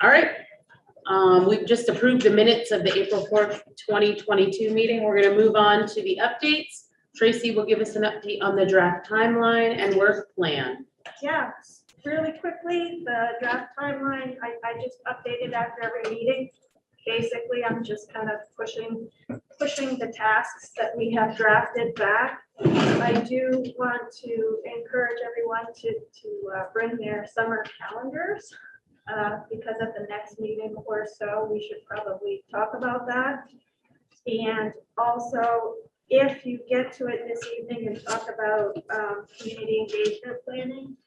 All right. We've just approved the minutes of the April 4th, 2022 meeting. We're going to move on to the updates. Tracy will give us an update on the draft timeline and work plan. Yeah, really quickly, the draft timeline, I just updated after every meeting. Basically, I'm just kind of pushing the tasks that we have drafted back. I do want to encourage everyone to bring their summer calendars because at the next meeting or so, we should probably talk about that. And also, if you get to it this evening and talk about community engagement planning,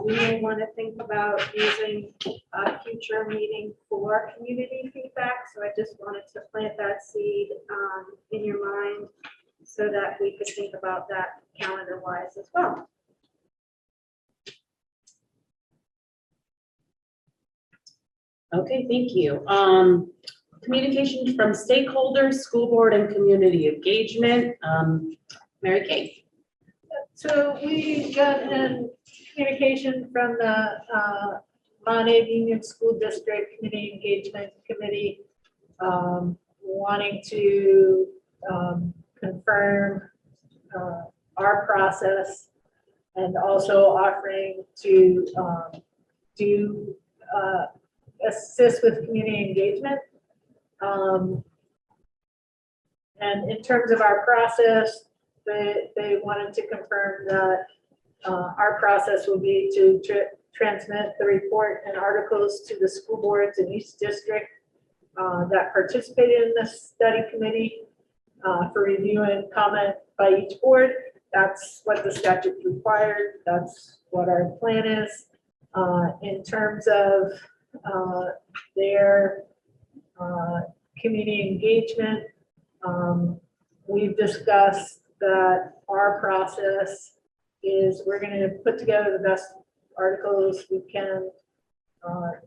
we may want to think about using a future meeting for community feedback. So I just wanted to plant that seed in your mind so that we could think about that calendar wise as well. Okay, thank you. Communication from stakeholders, school board, and community engagement. Mary Kay. So we got an communication from the Montague Union School District Community Engagement Committee wanting to confirm our process and also offering to assist with community engagement. And in terms of our process, they wanted to confirm that our process will be to transmit the report and articles to the school boards in each district that participated in the study committee for review and comment by each board. That's what the statute required. That's what our plan is. In terms of their community engagement, we've discussed that our process is we're going to put together the best articles we can,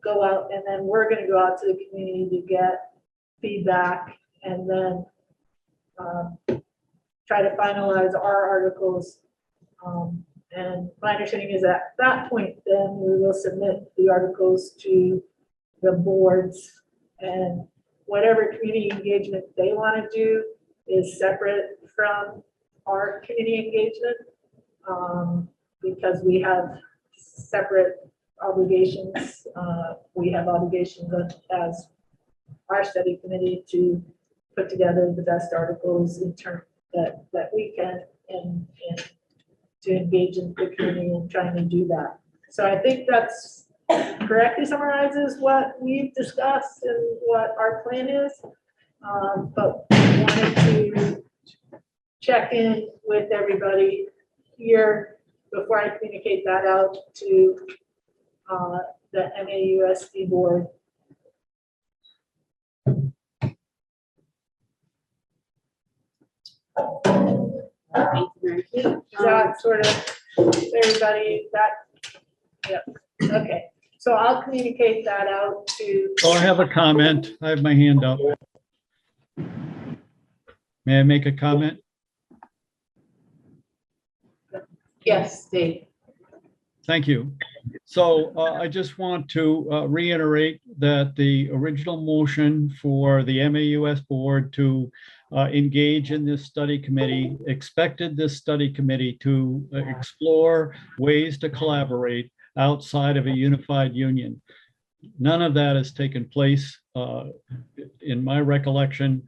go out, and then we're going to go out to the community to get feedback and then try to finalize our articles. And my understanding is at that point, then we will submit the articles to the boards, and whatever community engagement they want to do is separate from our community engagement because we have separate obligations. We have obligations as our study committee to put together the best articles in terms that we can and to engage in the community and trying to do that. So I think that's correctly summarizes what we've discussed and what our plan is. But we wanted to check in with everybody here before I communicate that out to the MAUSD board. Thank you, Mary Kay. That sort of everybody that, yep, okay. So I'll communicate that out to. Oh, I have a comment. I have my hand up. May I make a comment? Yes, Dave. Thank you. So I just want to reiterate that the original motion for the MAUS board to engage in this study committee expected this study committee to explore ways to collaborate outside of a unified union. None of that has taken place in my recollection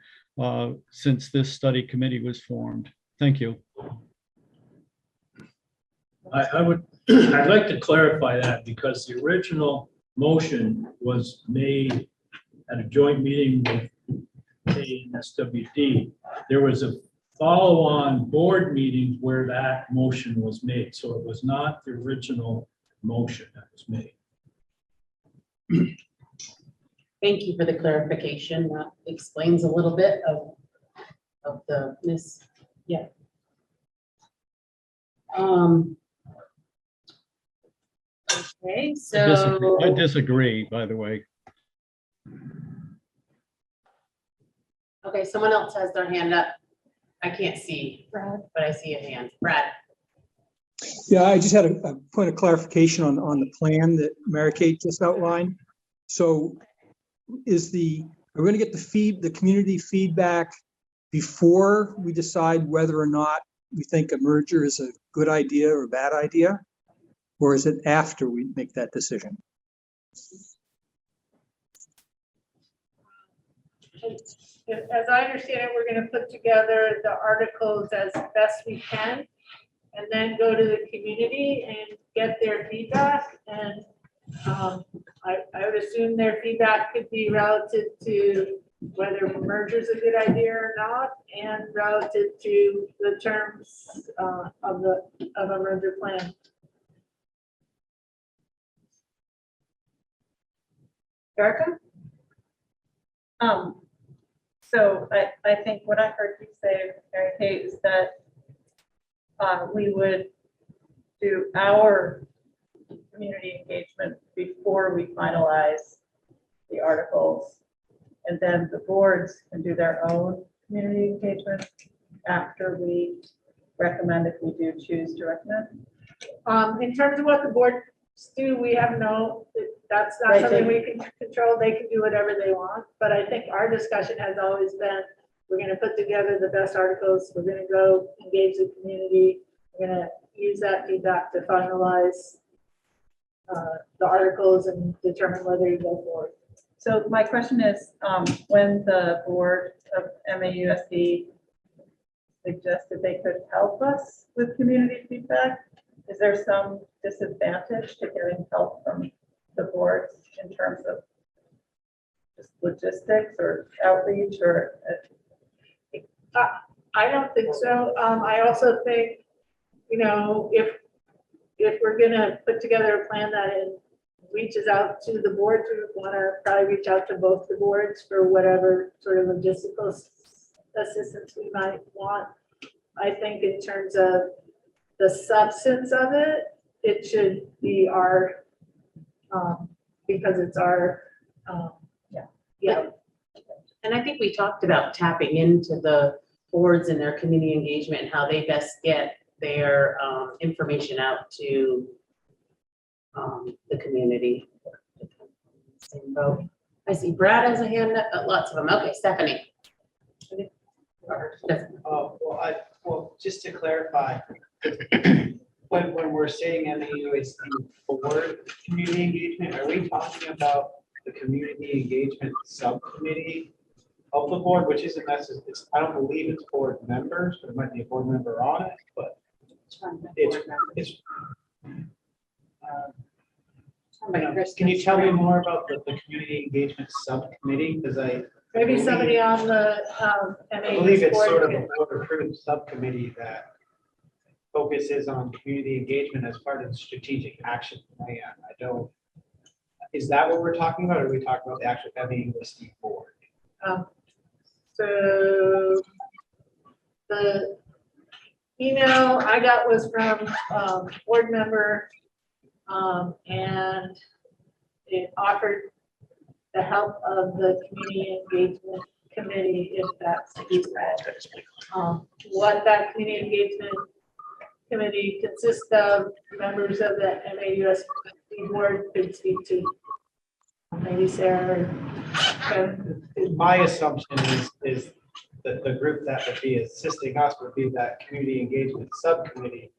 since this study committee was formed. Thank you. I'd like to clarify that because the original motion was made at a joint meeting with ANSWD. There was a follow-on board meeting where that motion was made. So it was not the original motion that was made. Thank you for the clarification. That explains a little bit of the miss. Yeah. Okay, so I disagree, by the way. okay, someone else has their hand up. I can't see, Brad. but I see a hand. Brad. Yeah, I just had a point of clarification on the plan that Mary Kate just outlined. So are we going to get the community feedback before we decide whether or not we think a merger is a good idea or a bad idea? Or is it after we make that decision? As I understand it, we're gonna put together the articles as best we can and then go to the community and get their feedback. And I would assume their feedback could be relative to whether merger is a good idea or not, and relative to the terms of a merger plan. Erica? So I think what I heard you say, Mary Kate, is that we would do our community engagement before we finalize the articles. And then the boards can do their own community engagement after we recommend, if we do choose to recommend. In terms of what the boards do, we have that's not something we can control. They can do whatever they want. But I think our discussion has always been, we're gonna put together the best articles. We're gonna go engage the community. We're gonna use that feedback to finalize the articles and determine whether you go forward. So my question is, when the board of MAUSD suggested they could help us with community feedback, is there some disadvantage to getting help from the boards in terms of just logistics or outreach or? I don't think so. I also think, if we're gonna put together a plan that it reaches out to the boards, we want to probably reach out to both the boards for whatever sort of logistical assistance we might want. I think in terms of the substance of it, it should be our, because it's our, yeah. And I think we talked about tapping into the boards and their community engagement and how they best get their information out to the community. Same boat. I see Brad has a hand up, but lots of them. Okay, Stephanie. Well, just to clarify, when we're saying MAUSD board community engagement, are we talking about the community engagement subcommittee of the board, which isn't necessarily, I don't believe it's board members, but it might be a board member on it, but can you tell me more about the community engagement subcommittee? Because Maybe somebody on the I believe it's board sort of can- a board-approved subcommittee that focuses on community engagement as part of the strategic action plan. Is that what we're talking about, or are we talking about the actual MAUSD board? So the email I got was from board member, and it offered the help of the community engagement committee, if that's what that community engagement committee consists of. Members of the MAUSD board could speak to. Maybe Sarah. My assumption is that the group that would be assisting us would be that community engagement subcommittee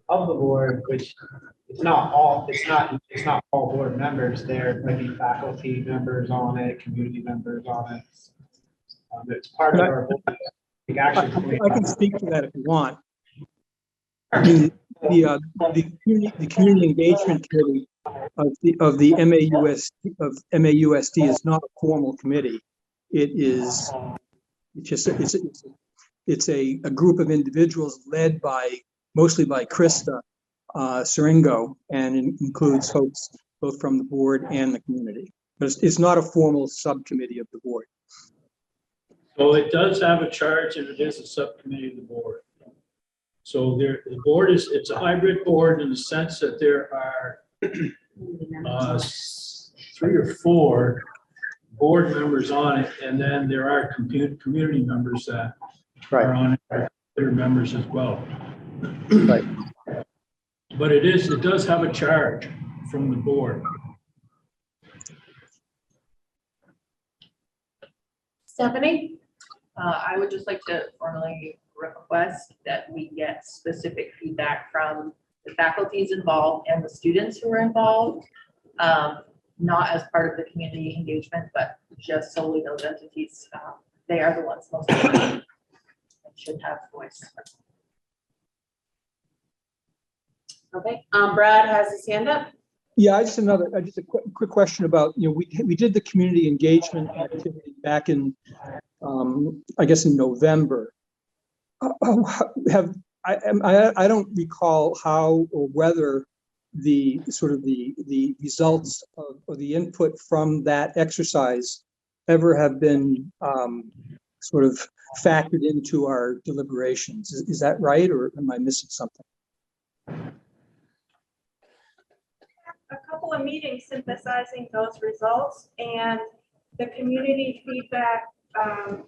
of the board, which it's not all board members. There might be faculty members on it, community members on it. It's part of our board action plan. I can speak to that if you want. The community engagement committee of the MAUSD is not a formal committee. It's a group of individuals led mostly by Krista Seringo, and it includes folks both from the board and the community. But it's not a formal subcommittee of the board. So it does have a charge, and it is a subcommittee of the board. So the board it's a hybrid board in the sense that there are 3 or 4 board members on it, and then there are community members that are on it, are considered members as well. Right. But it does have a charge from the board. Stephanie? I would just like to formally request that we get specific feedback from the faculties involved and the students who are involved. Not as part of the community engagement, but just solely those entities. They are the ones most important and should have voice. Okay, Brad has his hand up. Yeah, just a quick question about, we did the community engagement activity back in, I guess in November. I don't recall how or whether the results or the input from that exercise ever have been sort of factored into our deliberations. Is that right, or am I missing something? A couple of meetings synthesizing those results, and the community feedback,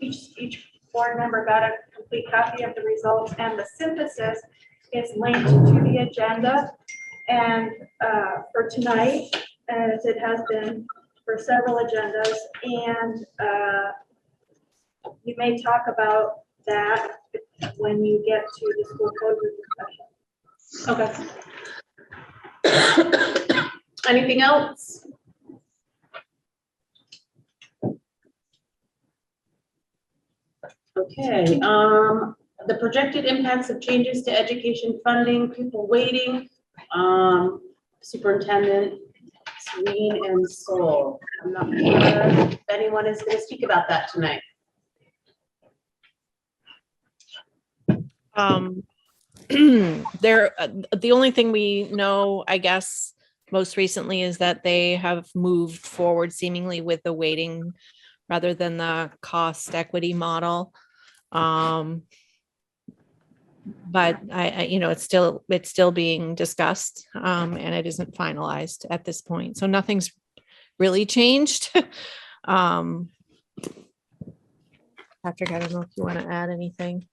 each board member got a complete copy of the results, and the synthesis is linked to the agenda. And for tonight, as it has been for several agendas, and you may talk about that when you get to the school code discussion. Okay. Anything else? Okay, the projected impacts of changes to education funding, pupil weighting, Superintendent Sween and Soul. I'm not sure if anyone is going to speak about that tonight. The only thing we know, I guess, most recently is that they have moved forward seemingly with the weighting rather than the cost equity model. But it's still being discussed, and it isn't finalized at this point. So nothing's really changed. Patrick, I don't know if you want to add anything.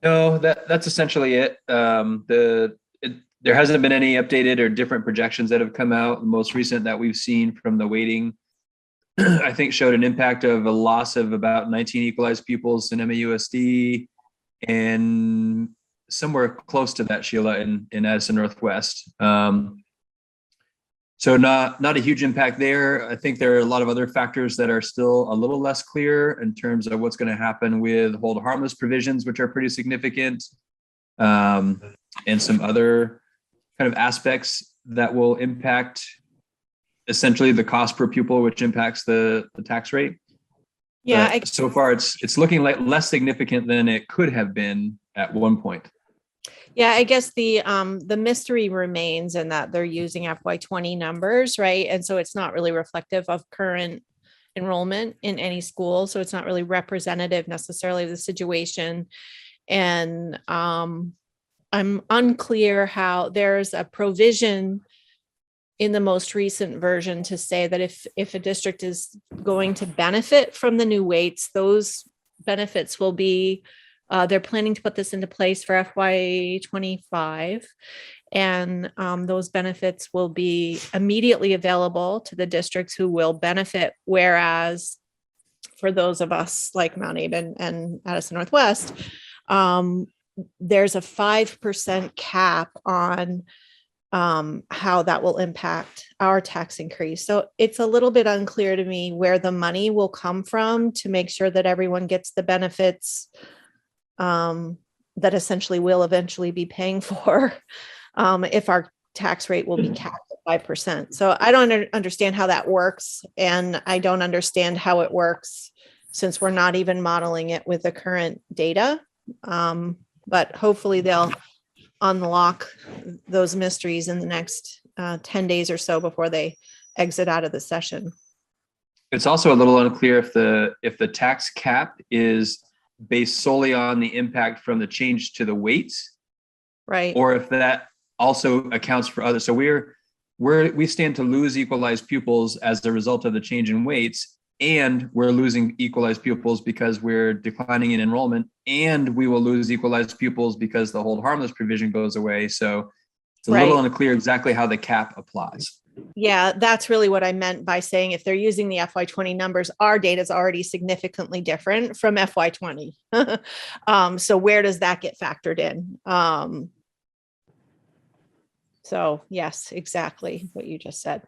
No, that's essentially it. There hasn't been any updated or different projections that have come out. The most recent that we've seen from the weighting, I think, showed an impact of a loss of about 19 equalized pupils in MAUSD, and somewhere close to that, Sheila, in Addison Northwest. So not a huge impact there. I think there are a lot of other factors that are still a little less clear in terms of what's going to happen with hold harmless provisions, which are pretty significant, and some other kind of aspects that will impact essentially the cost per pupil, which impacts the tax rate. Yeah. So far, it's looking like less significant than it could have been at one point. Yeah, I guess the mystery remains in that they're using FY20 numbers, right? And so it's not really reflective of current enrollment in any school. So it's not really representative necessarily of the situation. And I'm unclear how there's a provision in the most recent version to say that if a district is going to benefit from the new weights, those benefits will be, they're planning to put this into place for FY25. And those benefits will be immediately available to the districts who will benefit. Whereas for those of us like Mount Aben and Addison Northwest, there's a 5% cap on how that will impact our tax increase. So it's a little bit unclear to me where the money will come from to make sure that everyone gets the benefits that essentially we'll eventually be paying for if our tax rate will be capped at 5%. So I don't understand how that works. And I don't understand how it works since we're not even modeling it with the current data. But hopefully they'll unlock those mysteries in the next 10 days or so before they exit out of the session. It's also a little unclear if the tax cap is based solely on the impact from the change to the weights, right? Or if that also accounts for others. So we stand to lose equalized pupils as a result of the change in weights, and we're losing equalized pupils because we're declining in enrollment, and we will lose equalized pupils because the hold harmless provision goes away. So it's a little unclear exactly how the cap applies. Yeah, that's really what I meant by saying if they're using the FY20 numbers, our data is already significantly different from FY20. So where does that get factored in? So yes, exactly what you just said.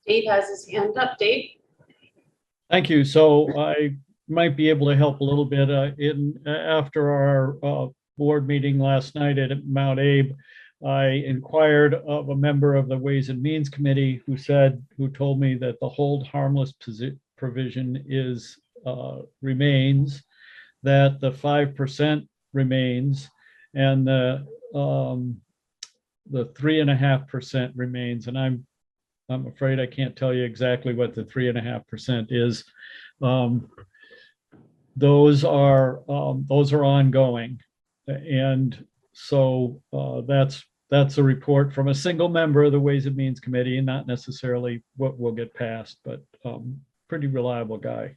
Dave has his hand up. Dave? Thank you. So I might be able to help a little bit after our board meeting last night at Mount Abe. I inquired of a member of the Ways and Means Committee who told me that the hold harmless provision remains, that the 5% remains, and the 3.5% remains. And I'm afraid I can't tell you exactly what the 3.5% is. Those are ongoing, and so that's a report from a single member of the Ways and Means Committee, and not necessarily what will get passed, but pretty reliable guy.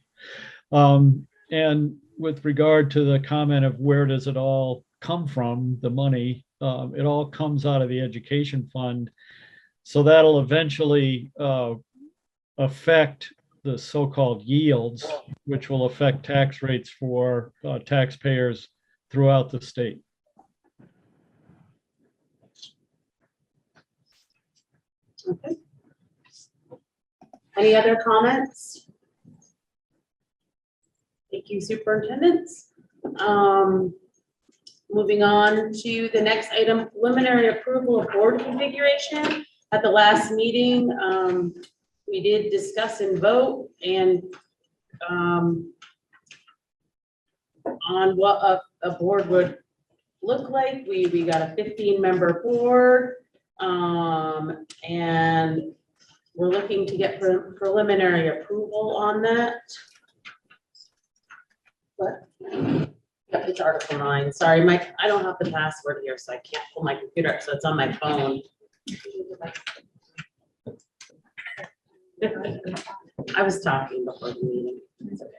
And with regard to the comment of where does it all come from, the money, it all comes out of the education fund. So that'll eventually affect the so-called yields, which will affect tax rates for taxpayers throughout the state. Okay. Any other comments? Thank you, superintendents. Moving on to the next item, preliminary approval of board configuration. At the last meeting, we did discuss and vote and on what a board would look like. We got a 15-member board, and we're looking to get preliminary approval on that. What? Yep, it's Article 9. Sorry, Mike, I don't have the password here, so I can't pull my computer up, so it's on my phone. I was talking before the meeting. It's okay.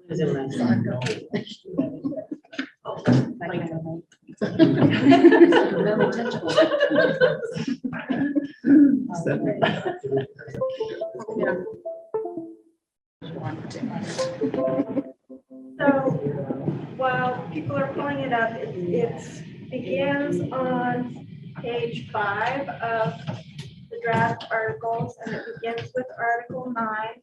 Is it So while people are pulling it up, it begins on page 5 of the draft articles, and it begins with Article 9.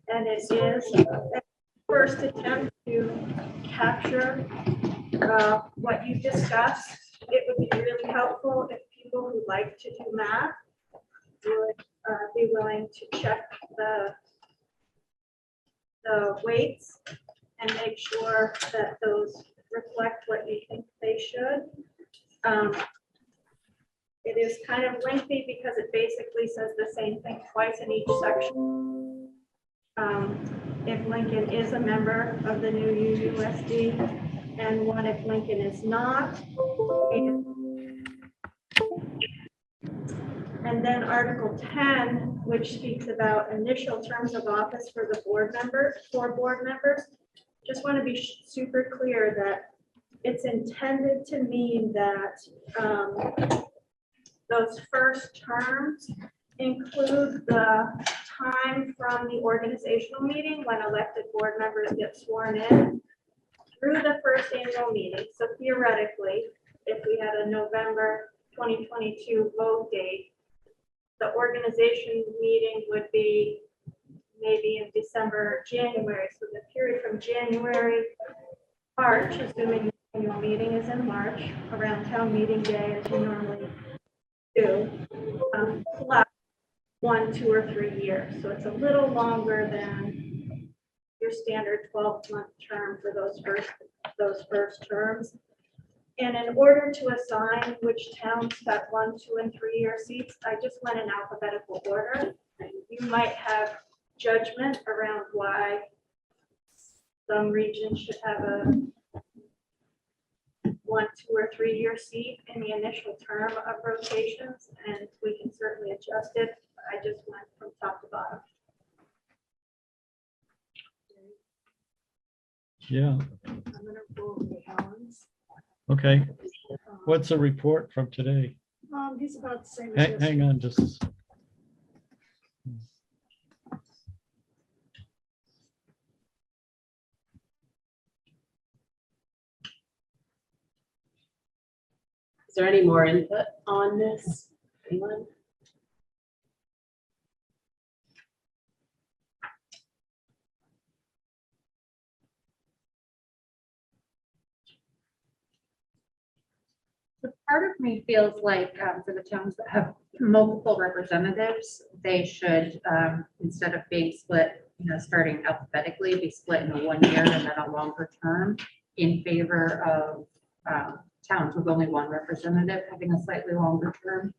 And it is a first attempt to capture what you discussed. It would be really helpful if people who like to do math would be willing to check the weights and make sure that those reflect what you think they should. It is kind of lengthy because it basically says the same thing twice in each section. If Lincoln is a member of the new UUSD, and one if Lincoln is not. And then Article 10, which speaks about initial terms of office for the board members, just want to be super clear that it's intended to mean that those first terms include the time from the organizational meeting when elected board members get sworn in through the first annual meeting. So theoretically, if we had a November 2022 vote date, the organization meeting would be maybe in December or January. So the period from January, March, assuming the annual meeting is in March, around town meeting day, as you normally do, plus 1, 2, or 3 years. So it's a little longer than your standard 12-month term for those first terms. And in order to assign which towns got 1, 2, and 3 year seats, I just went in alphabetical order. You might have judgment around why some regions should have a 1, 2, or 3 year seat in the initial term of rotations, and we can certainly adjust it. I just went from top to bottom. Yeah, I'm gonna pull the Allen's. okay. What's the report from today? He's about the same as Hang yesterday. on, just. Is there any more input on this? Anyone? So part of me feels like for the towns that have multiple representatives, they should, instead of being split, starting alphabetically, be split in a 1 year and then a longer term in favor of towns with only one representative having a slightly longer term.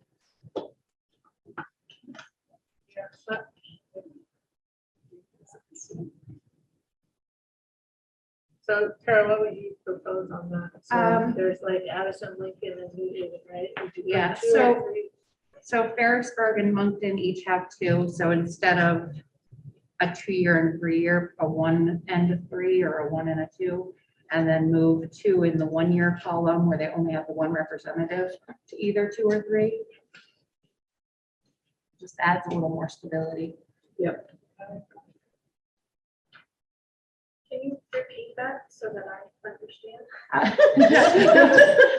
So Tara, what would you propose on that? So Um, there's like Addison, Lincoln and New Haven, right? Would you put Yeah, 2 or so- 3? So Ferrisburg and Moncton each have 2. So instead of a 2-year and 3-year, a 1 and a 3 or a 1 and a 2, and then move 2 in the 1-year column where they only have the 1 representative to either 2 or 3. Just adds a little more stability. Can you repeat that so that I understand?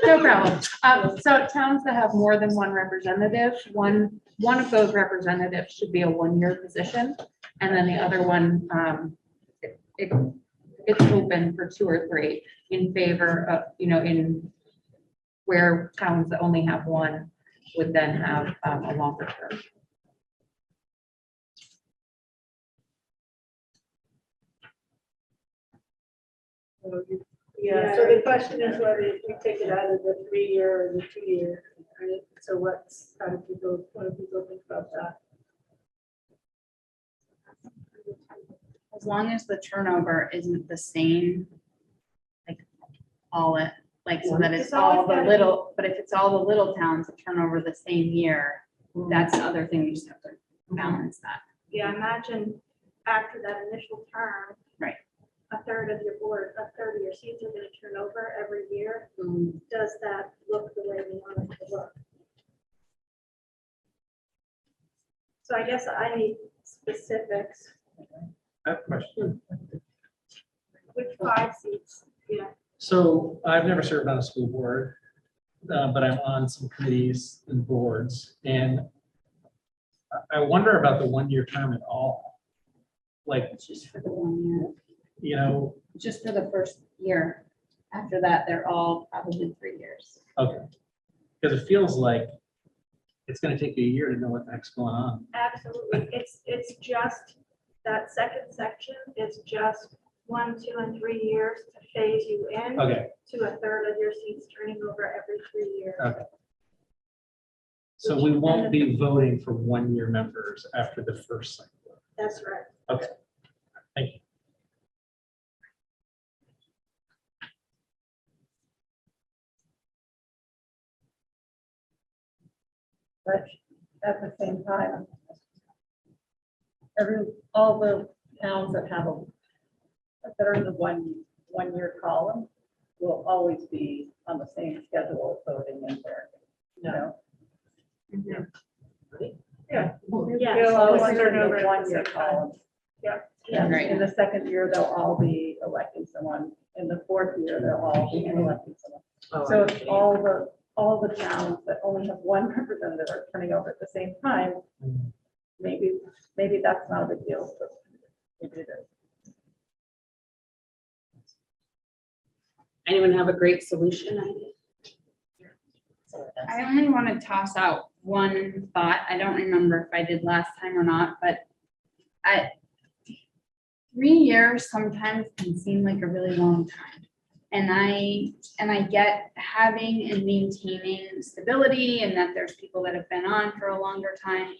No problem. So towns that have more than 1 representative, one of those representatives should be a 1-year position. And then the other one, it's open for 2 or 3 in favor of, in where towns that only have 1 would then have a longer term. Yeah, so the question is whether we take it out of the 3-year or the 2-year, right? So what do people think about that? As long as the turnover isn't the same, like all it, like so that it's It's always all the gotta be- little, but if it's all the little towns that turn over the same year, that's the other thing, you just have to balance that. Yeah, imagine after that initial term. Right. A third of your seats are gonna turn over every year. Mm, Does that look the way we want it to look? So I guess I need specifics. I have a question. Which 5 seats? Yeah. So I've never served on a school board, but I'm on some committees and boards, and I wonder about the 1-year term at all. Like, It's just for the 1 year, Just for the first year. After that, they're all probably 3 years. okay. Because it feels like it's gonna take you a year to know what the heck's going on. Absolutely. It's just that second section. It's just 1, 2, and 3 years to phase you in Okay, to a third of your seats turning over every 3 years. okay. So we won't be voting for 1-year members after the first cycle. That's right. Okay, thank you. But at the same time, all the towns that have that are in the 1-year column will always be on the same schedule of voting in there, Yeah. They'll always always turn turn over over the at the 1-year same time. column. Yep. And Right. in the second year, they'll all be electing someone. In the 4th year, they'll all be electing someone. So if all the towns that only have 1 representative are turning over at the same time, maybe that's not a big deal, but maybe it is. Anyone have a great solution idea? I only want to toss out one thought. I don't remember if I did last time or not, but 3 years sometimes can seem like a really long time. And I get having and maintaining stability and that there's people that have been on for a longer time.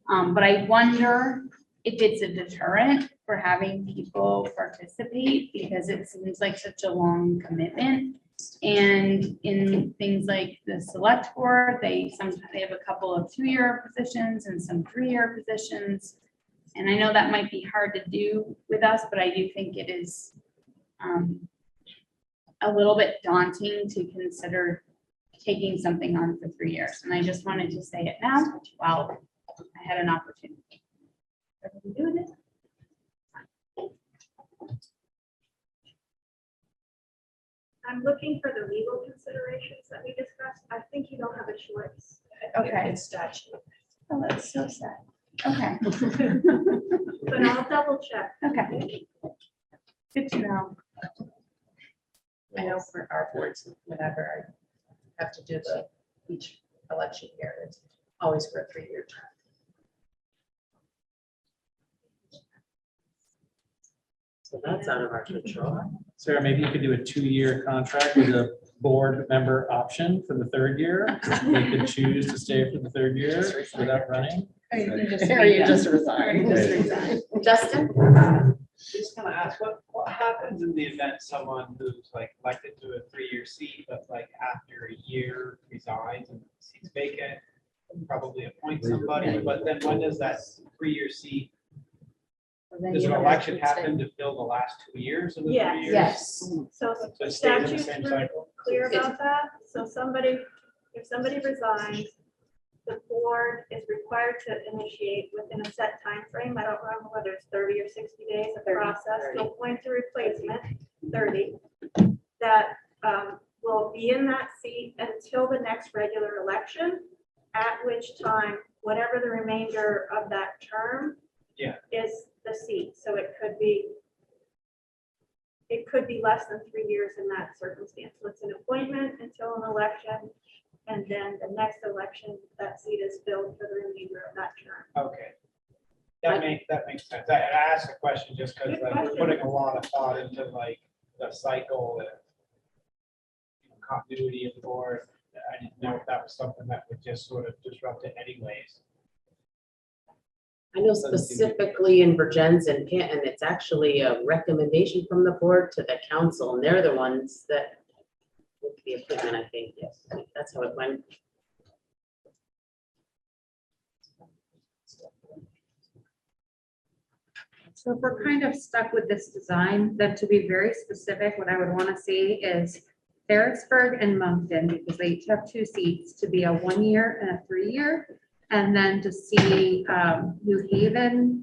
But I wonder if it's a deterrent for having people participate because it seems like such a long commitment. And in things like the select board, they have a couple of 2-year positions and some 3-year positions. And I know that might be hard to do with us, but I do think it is a little bit daunting to consider taking something on for 3 years. And I just wanted to say it now while I had an opportunity. Everybody doing it? I'm looking for the legal considerations that we discussed. I think you don't have a choice. Okay. It's statute. Oh, that's so sad. Okay. But I'll double check. Okay. Good to know. I know for our boards, whenever I have to do each election year, it's always for a 3-year term. So that's out of our control. Sarah, maybe you could do a 2-year contract with a board member option for the 3rd year. They could choose to stay for the 3rd year without running. Or you just resign. Justin? Just gonna ask, what happens in the event someone who's like elected to a 3-year seat, but like after a year resigns and the seat's vacant? Probably appoint somebody, but then when does that 3-year seat, does an election happen to fill the last 2 years of the 3 Yes. years? Yes. So So the it stays in the statute's same really cycle? clear about that. So if somebody resigns, the board is required to initiate within a set time frame. I don't remember whether it's 30 or 60 days of 30, process to 30. appoint a replacement, 30, that will be in that seat until the next regular election, at which time, whatever the remainder of that term Yeah. is the seat. So it could be less than 3 years in that circumstance. So it's an appointment until an election, and then the next election, that seat is filled for the remainder of that term. Okay. That makes sense. I asked the question just because Good like we're question. putting a lot of thought into like the cycle and continuity of the board. I didn't know if that was something that would just sort of disrupt it anyways. I know specifically in Virgins and Canton, it's actually a recommendation from the board to the council, and they're the ones that with the appointment, I think, yes, that's how it went. So if we're kind of stuck with this design, then to be very specific, what I would want to see is Ferrisburg and Moncton, because they each have 2 seats, to be a 1-year and a 3-year. And then to see New Haven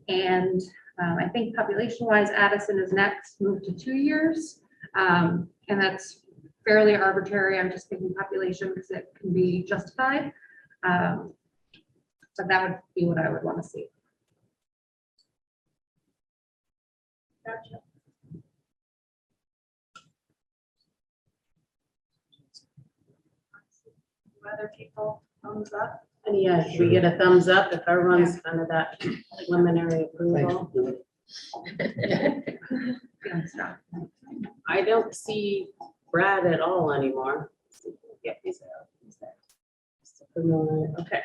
and I think population-wise, Addison is next, moved to 2 years. And that's fairly arbitrary. I'm just thinking population because it can be justified. But that would be what I would want to see. Gotcha. Other people, thumbs up. And yeah, should we get a thumbs up if everyone's kind of that preliminary approval? I don't see Brad at all anymore. Yeah, he's there. He's there. Just a preliminary, okay.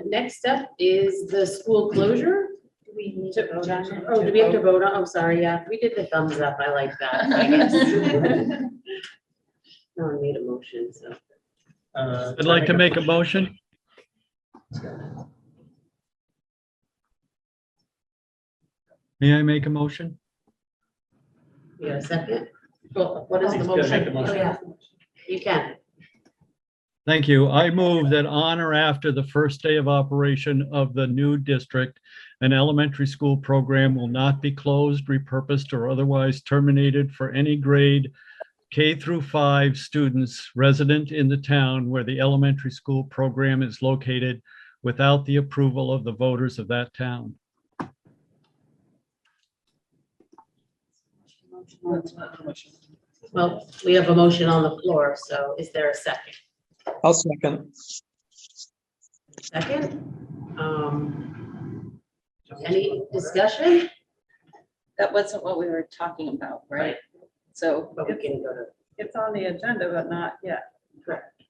Next up is the school closure. Do we need to vote on it? Oh, do we have to vote on? Oh, sorry, yeah, we did the thumbs up. I like that, I guess. No one made a motion, so. I'd like to make a motion. May I make a motion? You got a second? Well, what is the He's gonna make motion? the motion. Oh, yeah. You can. Thank you. I move that on or after the first day of operation of the new district, an elementary school program will not be closed, repurposed, or otherwise terminated for any grade K through 5 students resident in the town where the elementary school program is located without the approval of the voters of that town. Well, we have a motion on the floor, so is there a second? I'll second. Second? Any discussion? That wasn't what we were talking about, right? So But we can go to, It's on the agenda, but not yet. correct,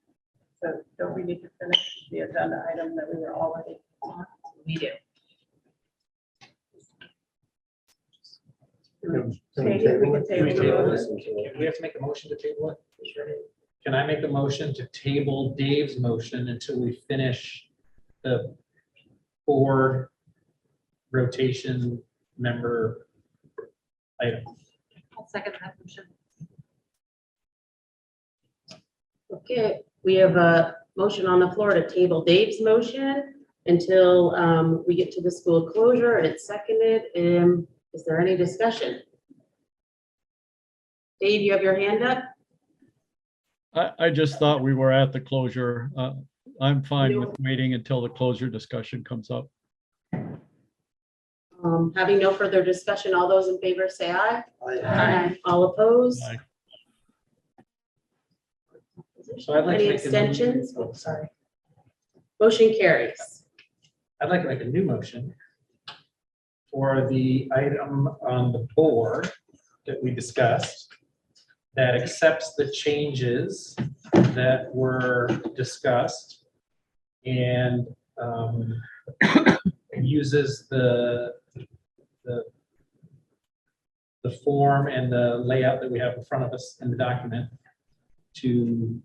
So don't we need to finish the agenda item that we were already on? we do. We can table this. We have to make a motion to table it? Can I make a motion to table Dave's motion until we finish the board rotation member item. I'll second that motion. Okay, we have a motion on the floor to table Dave's motion until we get to the school closure, and it's seconded. Is there any discussion? Dave, you have your hand up? I just thought we were at the closure. I'm fine with waiting until the closure discussion comes up. Having no further discussion, all those in favor say aye. Aye. All opposed? Aye. So I'd like to Any make a new- abstentions? Oh, sorry. Motion carries. I'd like to make a new motion for the item on the board that we discussed that accepts the changes that were discussed and uses the form and the layout that we have in front of us in the document to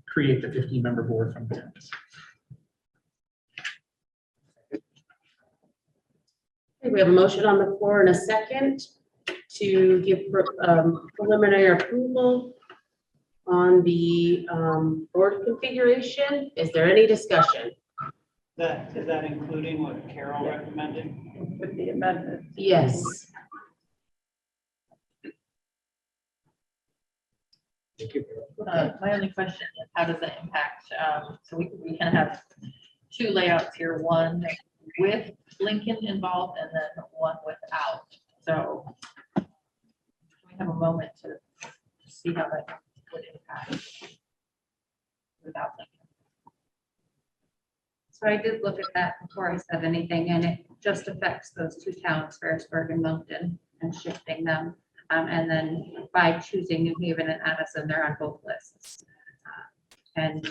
create the 15-member board from parents. Okay, we have a motion on the floor and a second to give preliminary approval on the board configuration. Is there any discussion? Is that including what Carol recommended? With the amendment. Yes. My only question is, how does that impact, so we can have two layouts here, one with Lincoln involved and then one without. So can we have a moment to see how that would impact without Lincoln? So I did look at that before I said anything, and it just affects those two towns, Ferrisburg and Moncton, and shifting them. And then by choosing New Haven and Addison, they're on both lists. And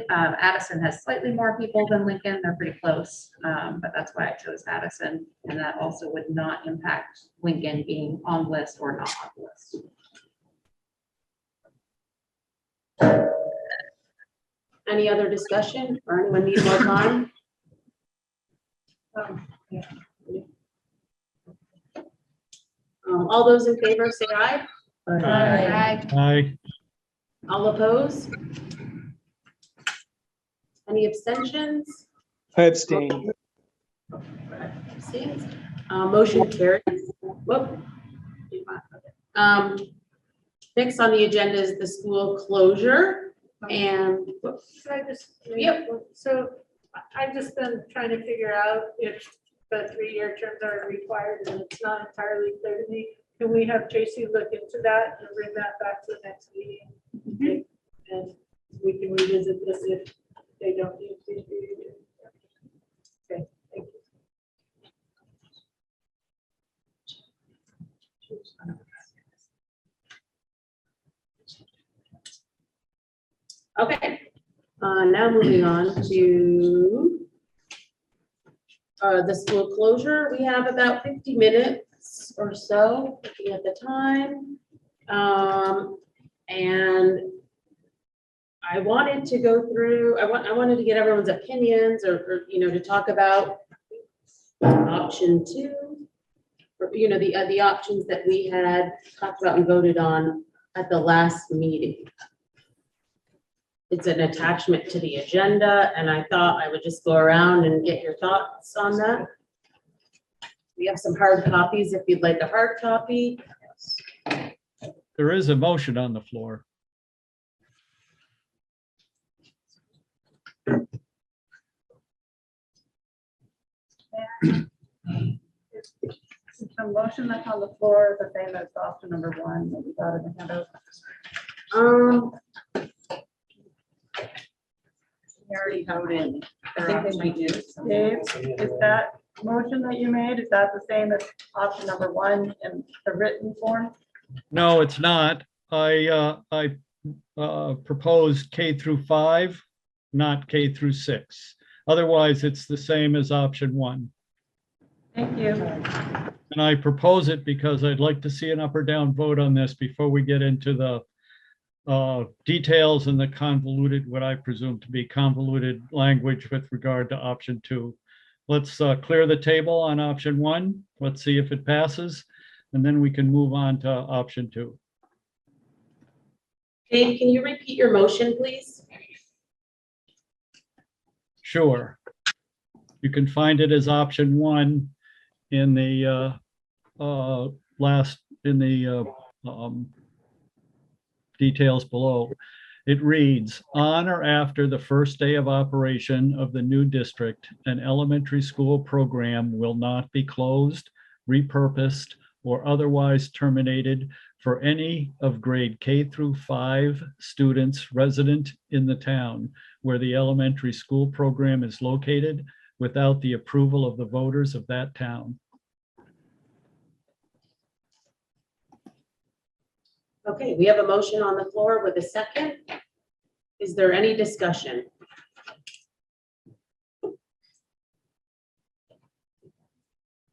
Addison has slightly more people than Lincoln. They're pretty close, but that's why I chose Addison. And that also would not impact Lincoln being on the list or not on the list. Any other discussion or anyone need more time? All those in favor say aye. Aye. Aye. All opposed? Any abstentions? I abstain. Abstains? Motion carries. Whoop. Next on the agenda is the school closure and, whoops. Should I just? Yep. So I've just been trying to figure out if the 3-year terms are required, and it's not entirely clear to me. Can we have Tracy look into that and bring that back to the next meeting? And we can revisit this if they don't need to. Okay, thank you. Okay, now moving on to the school closure. We have about 50 minutes or so, looking at the time. And I wanted to go through, I wanted to get everyone's opinions or to talk about option 2, or, the options that we had talked about and voted on at the last meeting. It's an attachment to the agenda, and I thought I would just go around and get your thoughts on that. We have some hard copies if you'd like a hard copy. There is a motion on the floor. The motion that's on the floor, the same as option number 1 that we got in the handout. We already voted. I think they do. Dave, is that motion that you made, is that the same as option number 1 in the written form? No, it's not. I proposed K through 5, not K through 6. Otherwise, it's the same as option 1. Thank you. And I propose it because I'd like to see an up or down vote on this before we get into the details and the convoluted, what I presume to be convoluted language with regard to option 2. let's clear the table on option 1. Let's see if it passes, and then we can move on to option 2. Dave, can you repeat your motion, please? Sure. You can find it as option 1 in the details below. It reads, on or after the first day of operation of the new district, an elementary school program will not be closed, repurposed, or otherwise terminated for any of grade K through 5 students resident in the town where the elementary school program is located without the approval of the voters of that town. Okay, we have a motion on the floor with a second. Is there any discussion?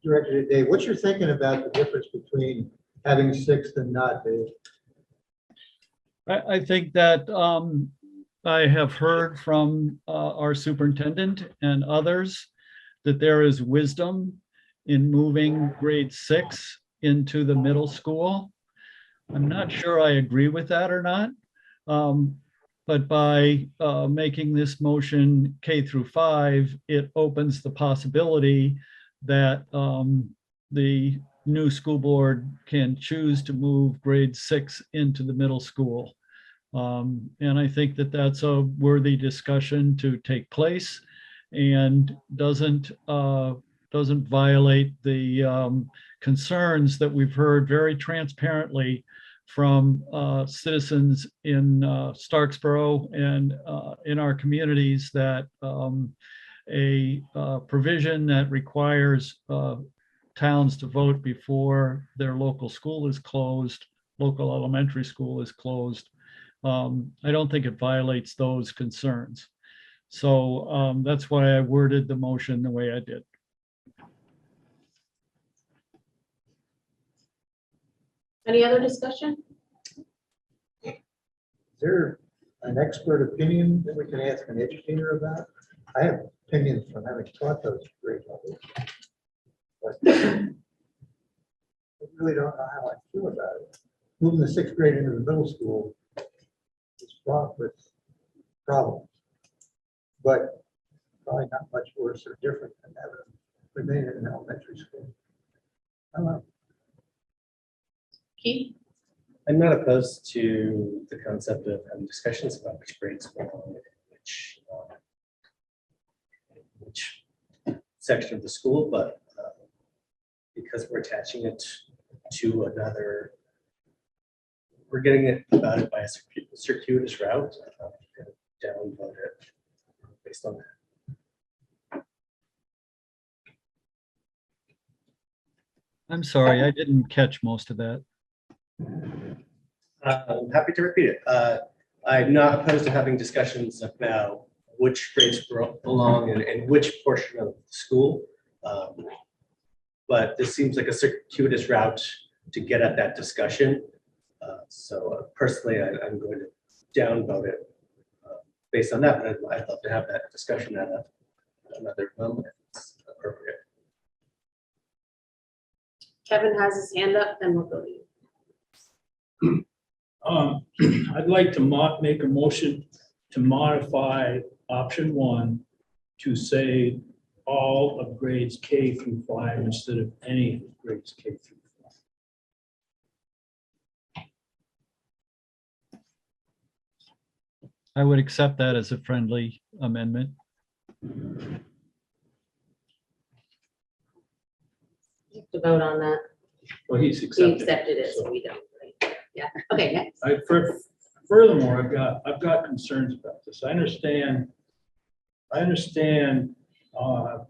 Director Dave, what's your thinking about the difference between having 6 and not, Dave? I think that I have heard from our superintendent and others that there is wisdom in moving grade 6 into the middle school. I'm not sure I agree with that or not. But by making this motion K through 5, it opens the possibility that the new school board can choose to move grade 6 into the middle school. And I think that that's a worthy discussion to take place and doesn't violate the concerns that we've heard very transparently from citizens in Starksboro and in our communities that a provision that requires towns to vote before their local school is closed, local elementary school is closed, I don't think it violates those concerns. So that's why I worded the motion the way I did. Any other discussion? Is there an expert opinion that we can ask an educator about? I have opinions from having taught those grade levels. But I really don't know how I feel about it. Moving the 6th grade into the middle school is fraught with problems, but probably not much worse or different than having them remain in elementary school. I don't know. Keith? I'm not opposed to the concept of having discussions about which grades belong in which section of the school, but because we're attaching it to another, we're getting it about it by a circuitous route. I'm going to downvote it based on that. I'm sorry, I didn't catch most of that. I'm happy to repeat it. I'm not opposed to having discussions about which grades belong in which portion of the school. But this seems like a circuitous route to get at that discussion. So personally, I'm going to downvote it based on that. But I'd love to have that discussion at another moment if it's appropriate. Kevin has his hand up, then we'll go to you. I'd like to make a motion to modify option 1 to say all of grades K through 5 instead of any of grades K through 5. I would accept that as a friendly amendment. You have to vote on that. Well, he's He accepted. accepted it, so we don't. Right? Yeah, okay, next. Furthermore, I've got concerns about this. I understand,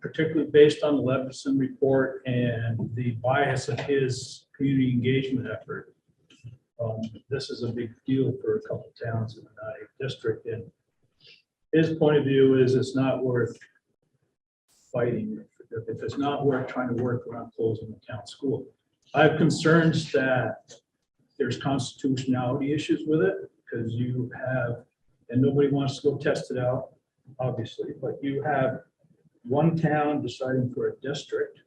particularly based on the Levinson report and the bias of his community engagement effort. This is a big deal for a couple of towns in the 9th district, and his point of view is it's not worth fighting. If it's not worth trying to work around closing the town school. I have concerns that there's constitutionality issues with it because you have, and nobody wants to go test it out, obviously, but you have one town deciding for a district,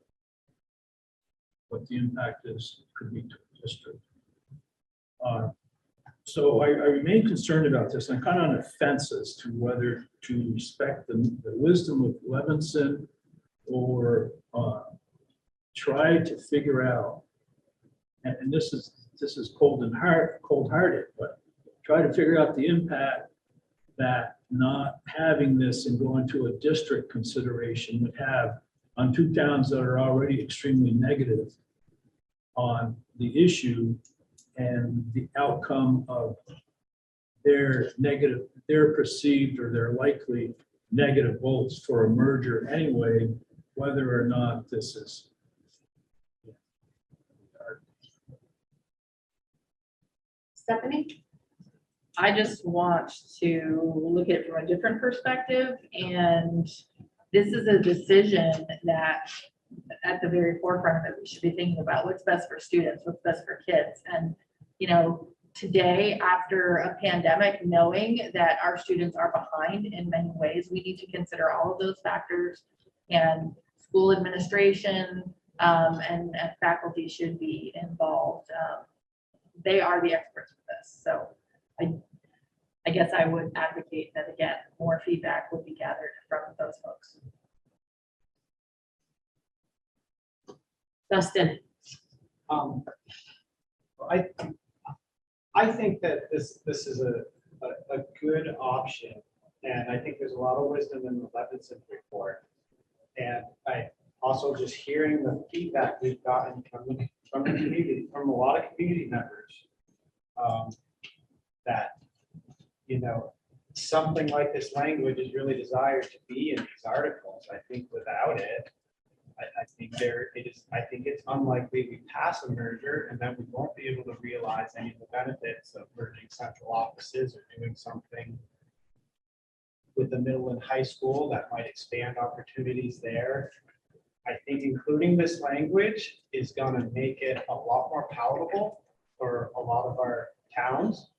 what the impact is, could be to a district. So I remain concerned about this. I'm kind of on the fence as to whether to respect the wisdom of Levinson or try to figure out, and this is cold-hearted, but try to figure out the impact that not having this and going to a district consideration would have on two towns that are already extremely negative on the issue and the outcome of their perceived or their likely negative votes for a merger anyway, whether or not this is. Stephanie? I just want to look at it from a different perspective, and this is a decision that at the very forefront of it, we should be thinking about what's best for students, what's best for kids. And, you know, today, after a pandemic, knowing that our students are behind in many ways, we need to consider all of those factors, and school administration and faculty should be involved. They are the experts for this. So I guess I would advocate that, again, more feedback would be gathered from those folks. Dustin? I think that this is a good option, and I think there's a lot of wisdom in the Levinson report. And I also just hearing the feedback we've gotten from the community, from a lot of community members, that, you know, something like this language is really desired to be in these articles. I think without it, I think it's unlikely we pass a merger and then we won't be able to realize any of the benefits of merging central offices or doing something with the middle and high school that might expand opportunities there. I think including this language is going to make it a lot more palatable for a lot of our towns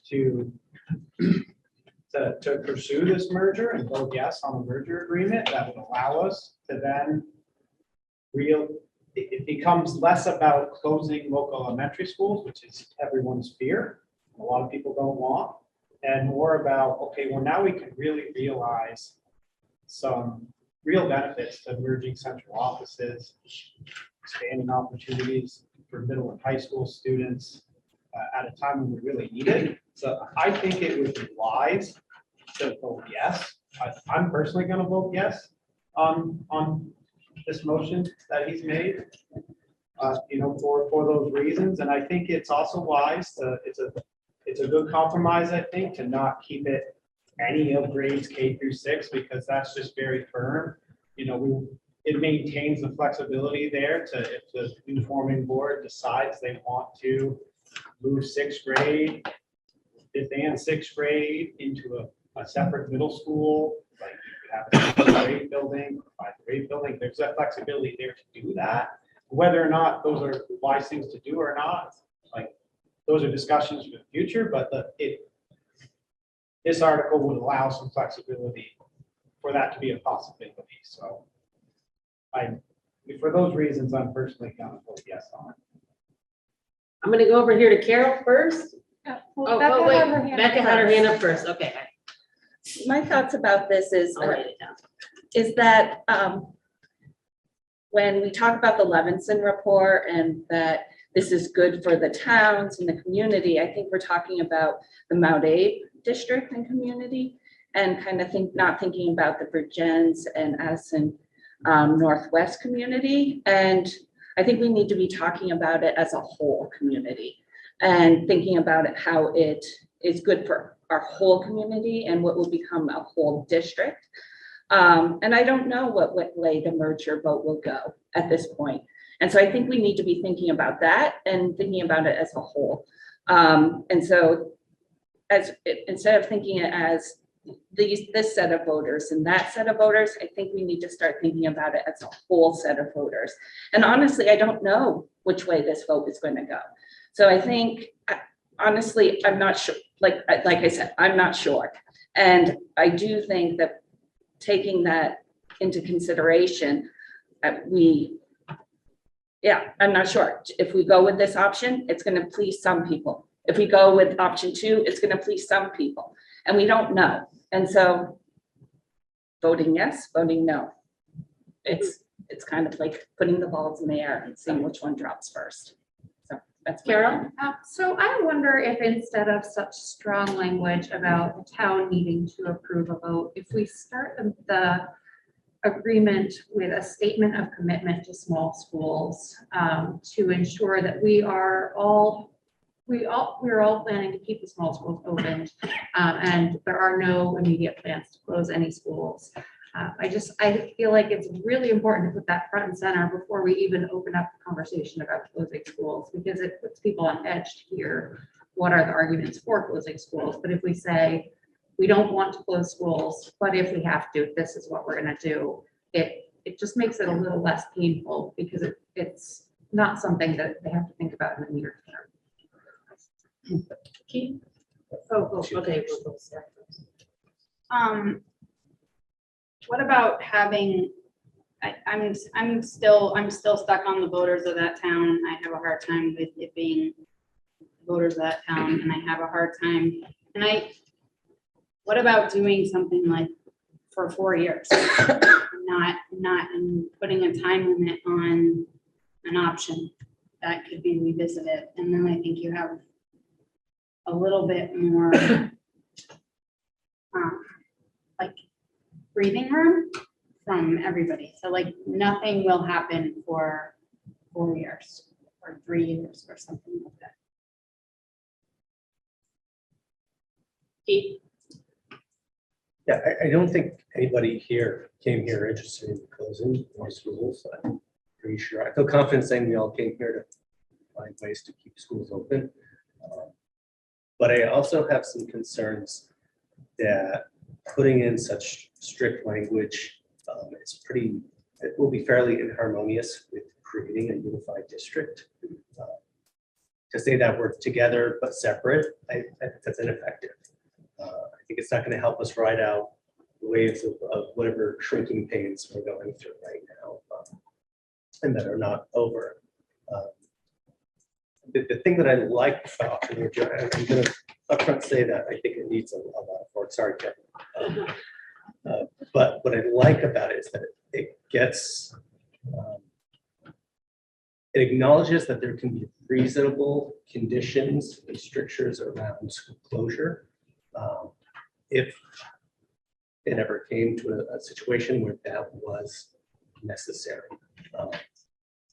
to pursue this merger and vote yes on a merger agreement that would allow us to then it becomes less about closing local elementary schools, which is everyone's fear, a lot of people don't want, and more about, okay, well, now we can really realize some real benefits to merging central offices, expanding opportunities for middle and high school students at a time when we really need it. So I think it would be wise to vote yes. I'm personally going to vote yes on this motion that he's made, you know, for those reasons. And I think it's also wise to, it's a good compromise, I think, to not keep it any of grades K through 6, because that's just very firm. You know, it maintains the flexibility there to, if the informing board decides they want to move 6th grade, 5th and 6th grade into a separate middle school, like you have a 4th grade building, 5th grade building, there's that flexibility there to do that. Whether or not those are wise things to do or not, like those are discussions for the future, but this article would allow some flexibility for that to be a possibility. So for those reasons, I'm personally going to vote yes on it. I'm gonna go over here to Carol first. Oh, wait, Becca had her hand up first, okay. My thoughts about this is, I'll write it down. is that when we talk about the Levinson report and that this is good for the towns and the community, I think we're talking about the MAUSD district and community, and kind of not thinking about the Virgins and us and Northwest community. And I think we need to be talking about it as a whole community and thinking about it, how it is good for our whole community and what will become a whole district. And I don't know what way the merger vote will go at this point. And so I think we need to be thinking about that and thinking about it as a whole. And so instead of thinking it as this set of voters and that set of voters, I think we need to start thinking about it as a whole set of voters. And honestly, I don't know which way this vote is going to go. So I think, honestly, I'm not sure. Like I said, I'm not sure. And I do think that taking that into consideration, I'm not sure. If we go with this option, it's gonna please some people. If we go with option 2, it's gonna please some people, and we don't know. And so voting yes, voting no. It's kind of like putting the balls in the air and seeing which one drops first. So that's Carol? So I wonder if instead of such strong language about the town needing to approve a vote, if we start the agreement with a statement of commitment to small schools to ensure that we're all planning to keep the small schools open, and there are no immediate plans to close any schools. I feel like it's really important to put that front and center before we even open up the conversation about closing schools, because it puts people on edge to hear what are the arguments for closing schools. But if we say we don't want to close schools, but if we have to, this is what we're going to do, it just makes it a little less painful, because it's not something that they have to think about in the near term. Keith? Oh, okay. What about having, I'm still stuck on the voters of that town. I have a hard time with it being voters of that town, and I have a hard time. What about doing something like for 4 years? Not and putting a time limit on an option that could be revisited. And then I think you have a little bit more like breathing room from everybody. So like nothing will happen for 4 years or 3 years or something like that. Keith? Yeah, I don't think anybody here came here interested in closing more schools. I'm pretty sure. I feel confident saying we all came here to find ways to keep schools open. But I also have some concerns that putting in such strict language it will be fairly inharmonious with creating a unified district. To say that we're together but separate, I think that's ineffective. I think it's not going to help us ride out waves of whatever shrinking pains we're going through right now, and that are not over. The thing that I like about, and I'm going to upfront say that I think it needs a lot of work. Sorry, Kevin. But what I like about it is that it gets, it acknowledges that there can be reasonable conditions and strictures around school closure. If it ever came to a situation where that was necessary.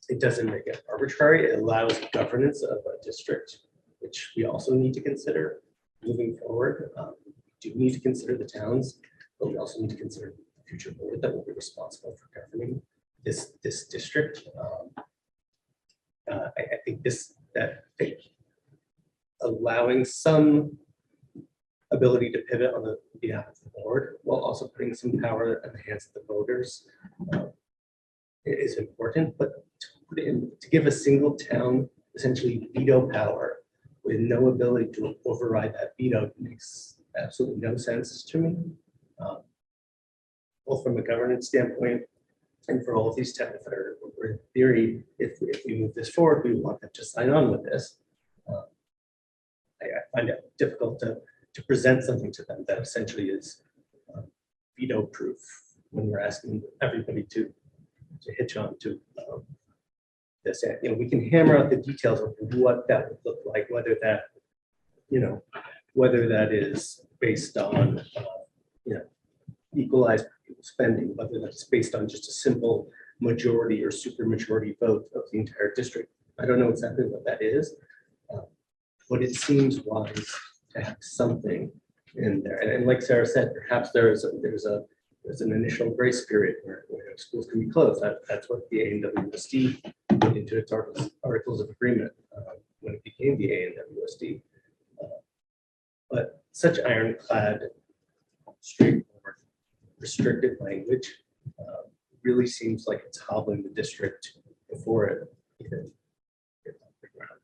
It doesn't make it arbitrary. It allows governance of a district, which we also need to consider moving forward. We do need to consider the towns, but we also need to consider the future board that will be responsible for governing this district. I think allowing some ability to pivot on the behalf of the board while also putting some power in the hands of the voters is important, but to give a single town essentially veto power with no ability to override that veto makes absolutely no sense to me. Both from a governance standpoint and for all of these towns that are in theory, if we move this forward, we want them to sign on with this. I find it difficult to present something to them that essentially is veto proof when we're asking everybody to hitch on to this. You know, we can hammer out the details of what that would look like, whether that, whether that is based on, equalized spending, whether that's based on just a simple majority or supermajority vote of the entire district. I don't know exactly what that is, but it seems wise to have something in there. And like Sarah said, perhaps there's an initial grace period where schools can be closed. That's what the ANSWD put into its articles of agreement when it became the ANSWD. But such ironclad, straightforward, restrictive language really seems like it's hobbling the district before it even gets off the ground.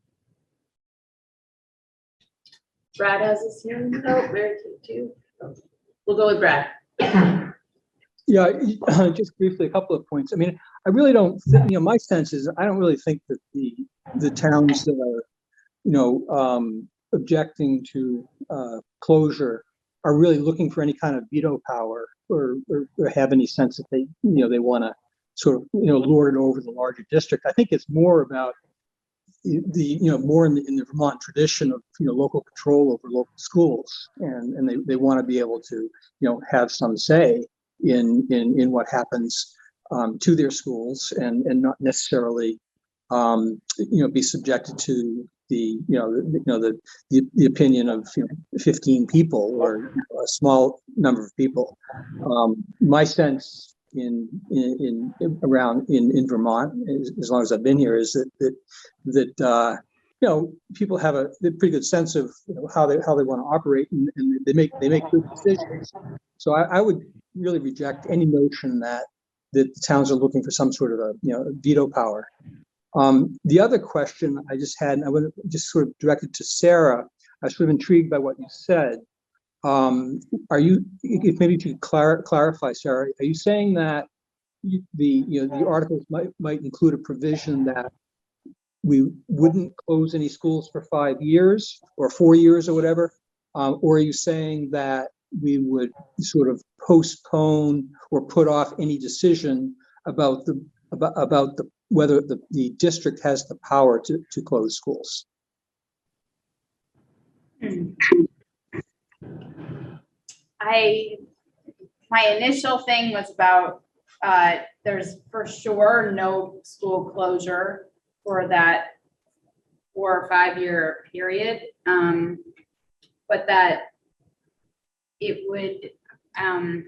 Brad has his hand. Oh, Mary Kate too. We'll go with Brad. Yeah, just briefly, a couple of points. I mean, I really don't think, my sense is, I don't really think that the towns that are, objecting to closure are really looking for any kind of veto power or have any sense that they want to sort of, lord it over the larger district. I think it's more about more in the Vermont tradition of, local control over local schools. And they want to be able to, have some say in what happens to their schools and not necessarily, be subjected to the opinion of 15 people or a small number of people. My sense in Vermont, as long as I've been here, is that people have a pretty good sense of how they want to operate, and they make good decisions. So I would really reject any notion that the towns are looking for some sort of a veto power. The other question I just had, and I would just sort of directed to Sarah, I was sort of intrigued by what you said. Are you, if maybe you could clarify, Sarah, are you saying that the articles might include a provision that we wouldn't close any schools for 5 years or 4 years or whatever? Or are you saying that we would sort of postpone or put off any decision about whether the district has the power to close schools? My initial thing was about, there's for sure no school closure for that 4 or 5 year period. But that it would, I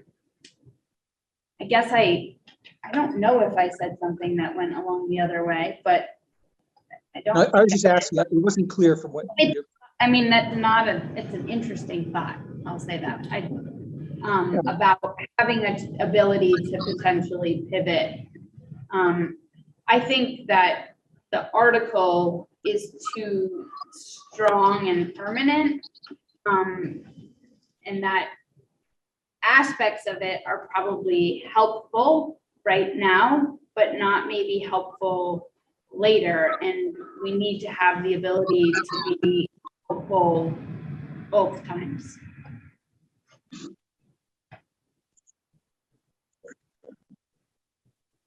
guess I don't know if I said something that went along the other way, but I don't. I was just asking, it wasn't clear from what. I mean, that's not it's an interesting thought. I'll say that. About having an ability to potentially pivot. I think that the article is too strong and permanent, and that aspects of it are probably helpful right now, but not maybe helpful later. And we need to have the ability to be helpful both times.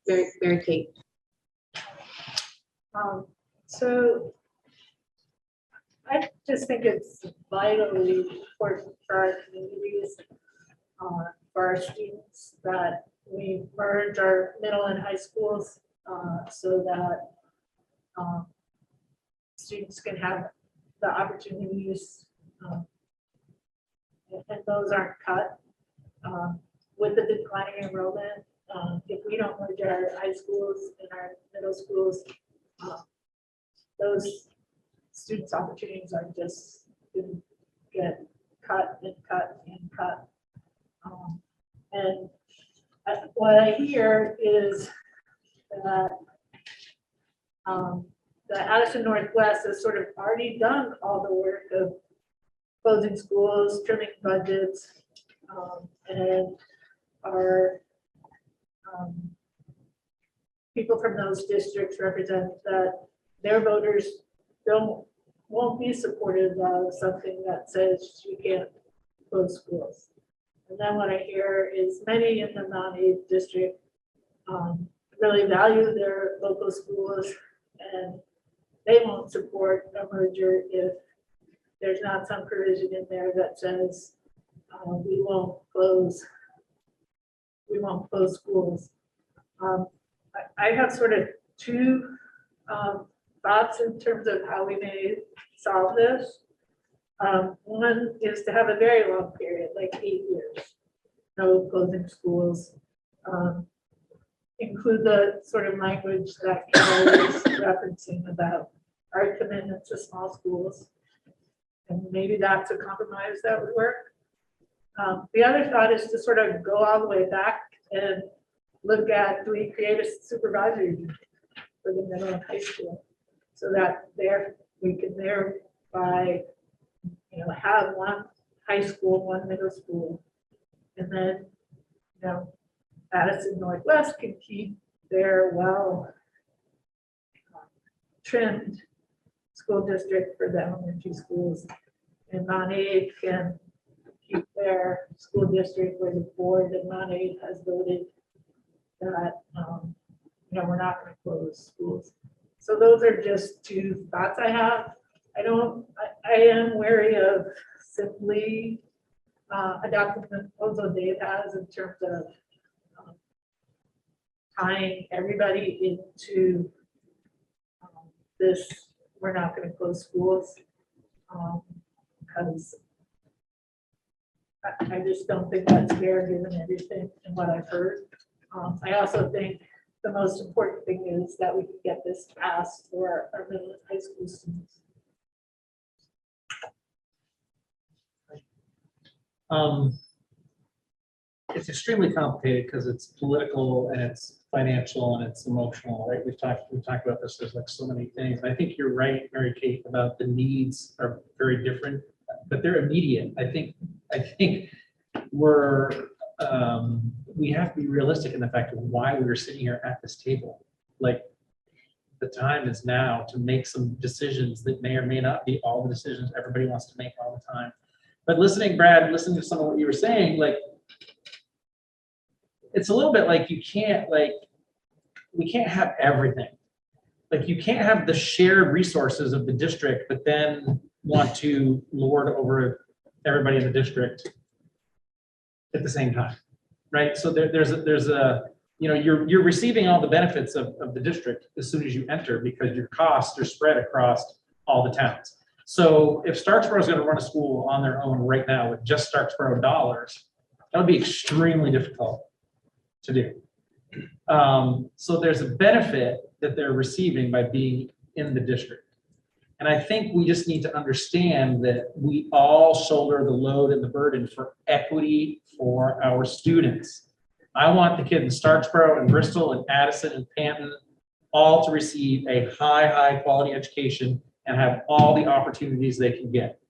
Mary Kate. So I just think it's vitally important for our communities, for our students, that we merge our middle and high schools so that students can have the opportunities and those aren't cut. With the declining enrollment, if we don't merge our high schools and our middle schools, those students' opportunities are just going to get cut and cut and cut. And what I hear is that the Addison Northwest has sort of already done all the work of closing schools, trimming budgets, and our people from those districts represent that their voters won't be supportive of something that says you can't close schools. And then what I hear is many in the Mount district really value their local schools, and they won't support a merger if there's not some provision in there that says we won't close schools. I have sort of two thoughts in terms of how we may solve this. One is to have a very long period, like 8 years, no closing schools. Include the sort of language that Carol was referencing about our commitment to small schools. And maybe that's a compromise that would work. The other thought is to sort of go all the way back and look at, do we create a supervisory union for the middle and high school so that we can thereby have one high school, one middle school, and then Addison Northwest can keep their trimmed school district for the elementary schools. And Mount-Aid can keep their school district where the board of Mount-Aid has voted that, we're not going to close schools. So those are just two thoughts I have. I am wary of simply adopting the proposal Dave has in terms of tying everybody into this, we're not going to close schools. Because I just don't think that's fair given everything and what I've heard. I also think the most important thing is that we can get this passed for our middle and high school students. It's extremely complicated because it's political and it's financial and it's emotional, right? We've talked about this. There's like so many things. I think you're right, Mary Kate, about the needs are very different, but they're immediate. I think we have to be realistic in the fact of why we were sitting here at this table. Like, the time is now to make some decisions that may or may not be all the decisions everybody wants to make all the time. But Brad, listening to some of what you were saying, like, it's a little bit like we can't have everything. Like, you can't have the shared resources of the district, but then want to lord over everybody in the district at the same time, right? So there's a you're receiving all the benefits of the district as soon as you enter because your costs are spread across all the towns. So if Starksboro is going to run a school on their own right now with just Starksboro dollars, that would be extremely difficult to do. So there's a benefit that they're receiving by being in the district. And I think we just need to understand that we all shoulder the load and the burden for equity for our students. I want the kid in Starksboro and Bristol and Addison and Panton all to receive a high quality education and have all the opportunities they can get.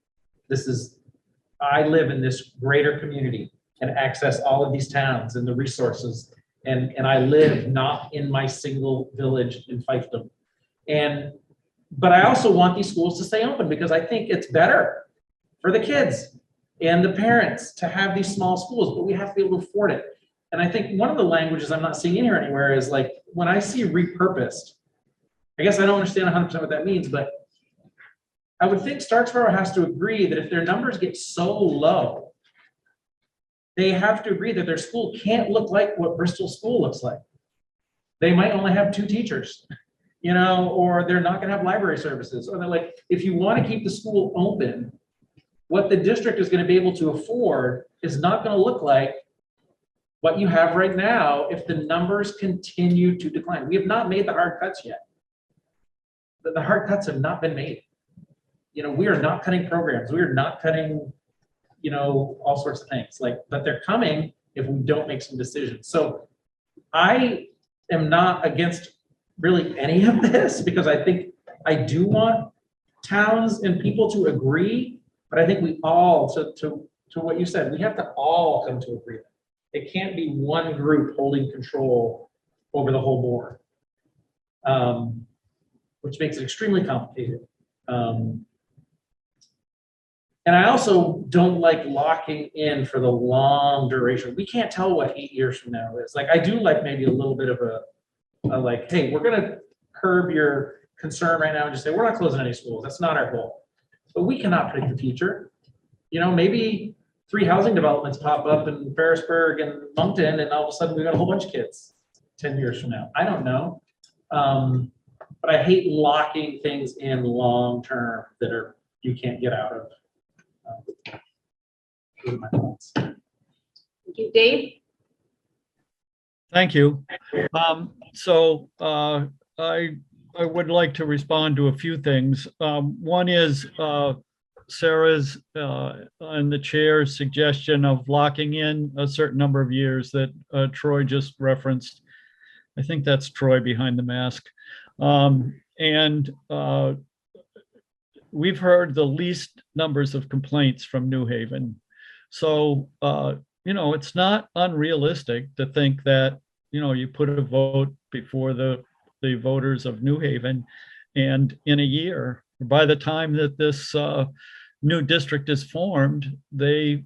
I live in this greater community and access all of these towns and the resources. And I live not in my single village in fiefdom. But I also want these schools to stay open because I think it's better for the kids and the parents to have these small schools, but we have to be able to afford it. And I think one of the languages I'm not seeing in here anywhere is like, when I see repurposed, I guess I don't understand 100% what that means, but I would think Starksboro has to agree that if their numbers get so low, they have to agree that their school can't look like what Bristol School looks like. They might only have 2 teachers, or they're not going to have library services. Or they're like, if you want to keep the school open, what the district is going to be able to afford is not going to look like what you have right now if the numbers continue to decline. We have not made the hard cuts yet. The hard cuts have not been made. We are not cutting programs. We are not cutting, all sorts of things. But they're coming if we don't make some decisions. So I am not against really any of this because I think I do want towns and people to agree, but I think we all, to what you said, we have to all come to agreement. It can't be one group holding control over the whole board, which makes it extremely complicated. And I also don't like locking in for the long duration. We can't tell what 8 years from now is. I do like maybe a little bit of a hey, we're going to curb your concern right now and just say, we're not closing any schools. That's not our goal. But we cannot predict the future. Maybe 3 housing developments pop up in Ferrisburg and Moncton, and all of a sudden we got a whole bunch of kids 10 years from now. I don't know. But I hate locking things in long term that you can't get out of. Those are my thoughts. Thank you, Dave. Thank you. So I would like to respond to a few things. One is Sarah's and the chair's suggestion of locking in a certain number of years that Troy just referenced. I think that's Troy behind the mask. And we've heard the least numbers of complaints from New Haven. So, it's not unrealistic to think that, you put a vote before the voters of New Haven, and in a year, by the time that this new district is formed, they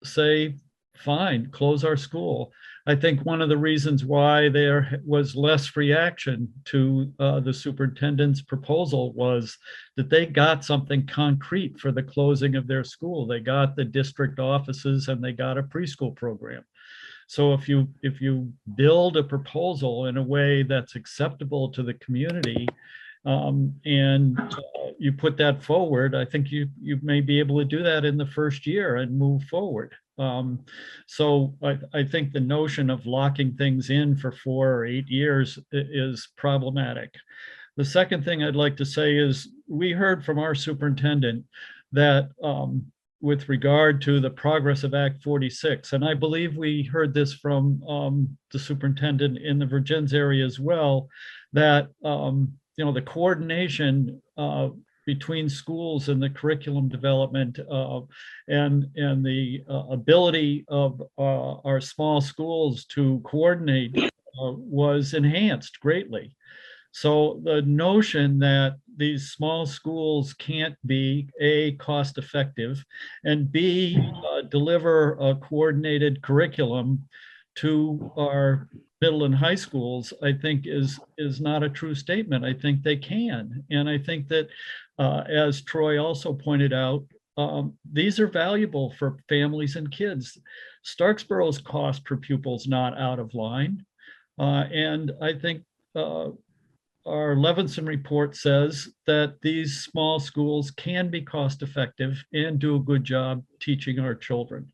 say, fine, close our school. I think one of the reasons why there was less reaction to the superintendent's proposal was that they got something concrete for the closing of their school. They got the district offices and they got a preschool program. So if you build a proposal in a way that's acceptable to the community, and you put that forward, I think you may be able to do that in the first year and move forward. So I think the notion of locking things in for 4 or 8 years is problematic. The second thing I'd like to say is we heard from our superintendent that with regard to the progress of Act 46, and I believe we heard this from the superintendent in the Virgins area as well, that the coordination between schools and the curriculum development and the ability of our small schools to coordinate was enhanced greatly. So the notion that these small schools can't be A, cost effective, and B, deliver a coordinated curriculum to our middle and high schools, I think is not a true statement. I think they can. And I think that, as Troy also pointed out, these are valuable for families and kids. Starksborough's cost per pupil is not out of line. And I think our Levinson report says that these small schools can be cost effective and do a good job teaching our children.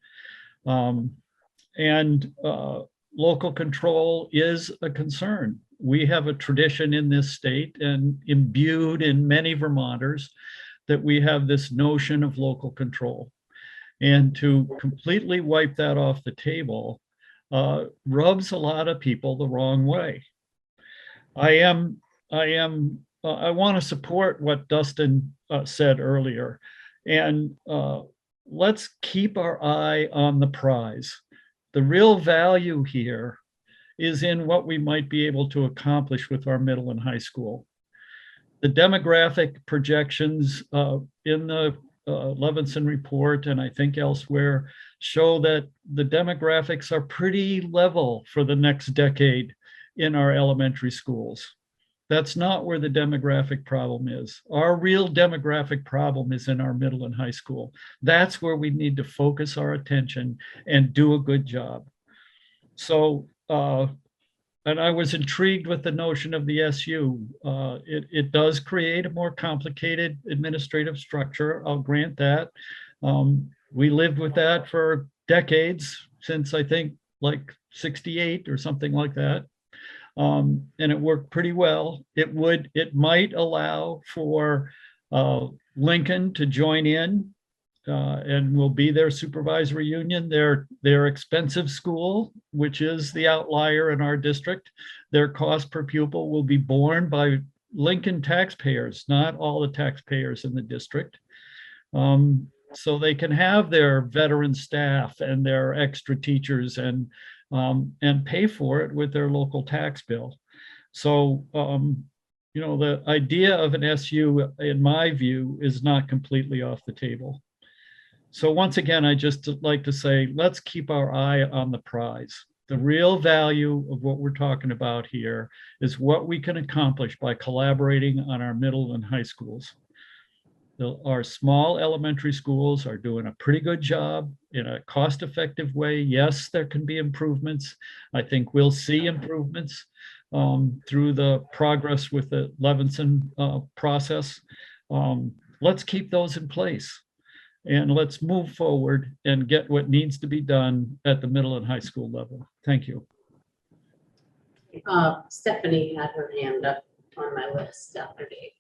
Local control is a concern. We have a tradition in this state and imbued in many Vermonters that we have this notion of local control. And to completely wipe that off the table rubs a lot of people the wrong way. I want to support what Dustin said earlier, and let's keep our eye on the prize. The real value here is in what we might be able to accomplish with our middle and high school. The demographic projections in the Levinson report, and I think elsewhere, show that the demographics are pretty level for the next decade in our elementary schools. That's not where the demographic problem is. Our real demographic problem is in our middle and high school. That's where we need to focus our attention and do a good job. So, and I was intrigued with the notion of the SU. It does create a more complicated administrative structure. I'll grant that. We lived with that for decades, since I think like 68 or something like that. And it worked pretty well. It might allow for Lincoln to join in and will be their supervisory union, their expensive school, which is the outlier in our district. Their cost per pupil will be borne by Lincoln taxpayers, not all the taxpayers in the district. So they can have their veteran staff and their extra teachers and pay for it with their local tax bill. So, the idea of an SU, in my view, is not completely off the table. So once again, I just like to say, let's keep our eye on the prize. The real value of what we're talking about here is what we can accomplish by collaborating on our middle and high schools. Our small elementary schools are doing a pretty good job in a cost-effective way. Yes, there can be improvements. I think we'll see improvements through the progress with the Levinson process. Let's keep those in place, and let's move forward and get what needs to be done at the middle and high school level. Thank you. Stephanie had her hand up on my list after Dave.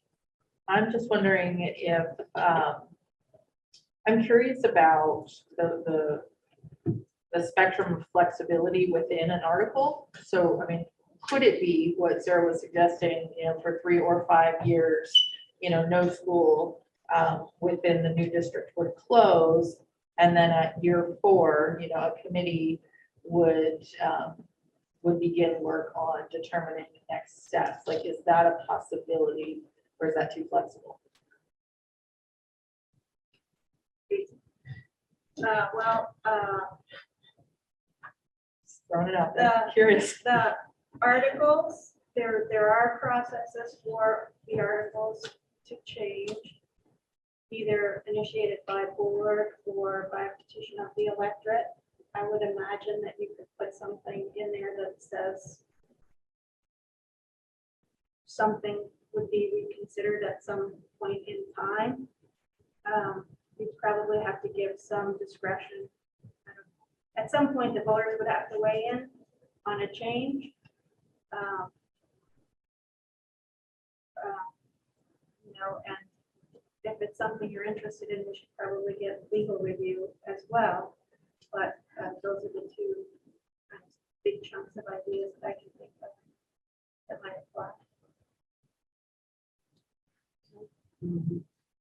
I'm just wondering if, I'm curious about the spectrum of flexibility within an article. So, I mean, could it be what Sarah was suggesting, for 3 or 5 years, no school within the new district would close, And then at year 4, a committee would begin work on determining the next steps. Like, is that a possibility or is that too flexible? Throwing it out there, curious. The articles, there are processes for the articles to change, either initiated by board or by petition of the electorate. I would imagine that you could put something in there that says something would be reconsidered at some point in time. You'd probably have to give some discretion. At some point, the voters would have to weigh in on a change. And if it's something you're interested in, we should probably get legal review as well. But those are the two kind of big chunks of ideas that I can think of that might apply.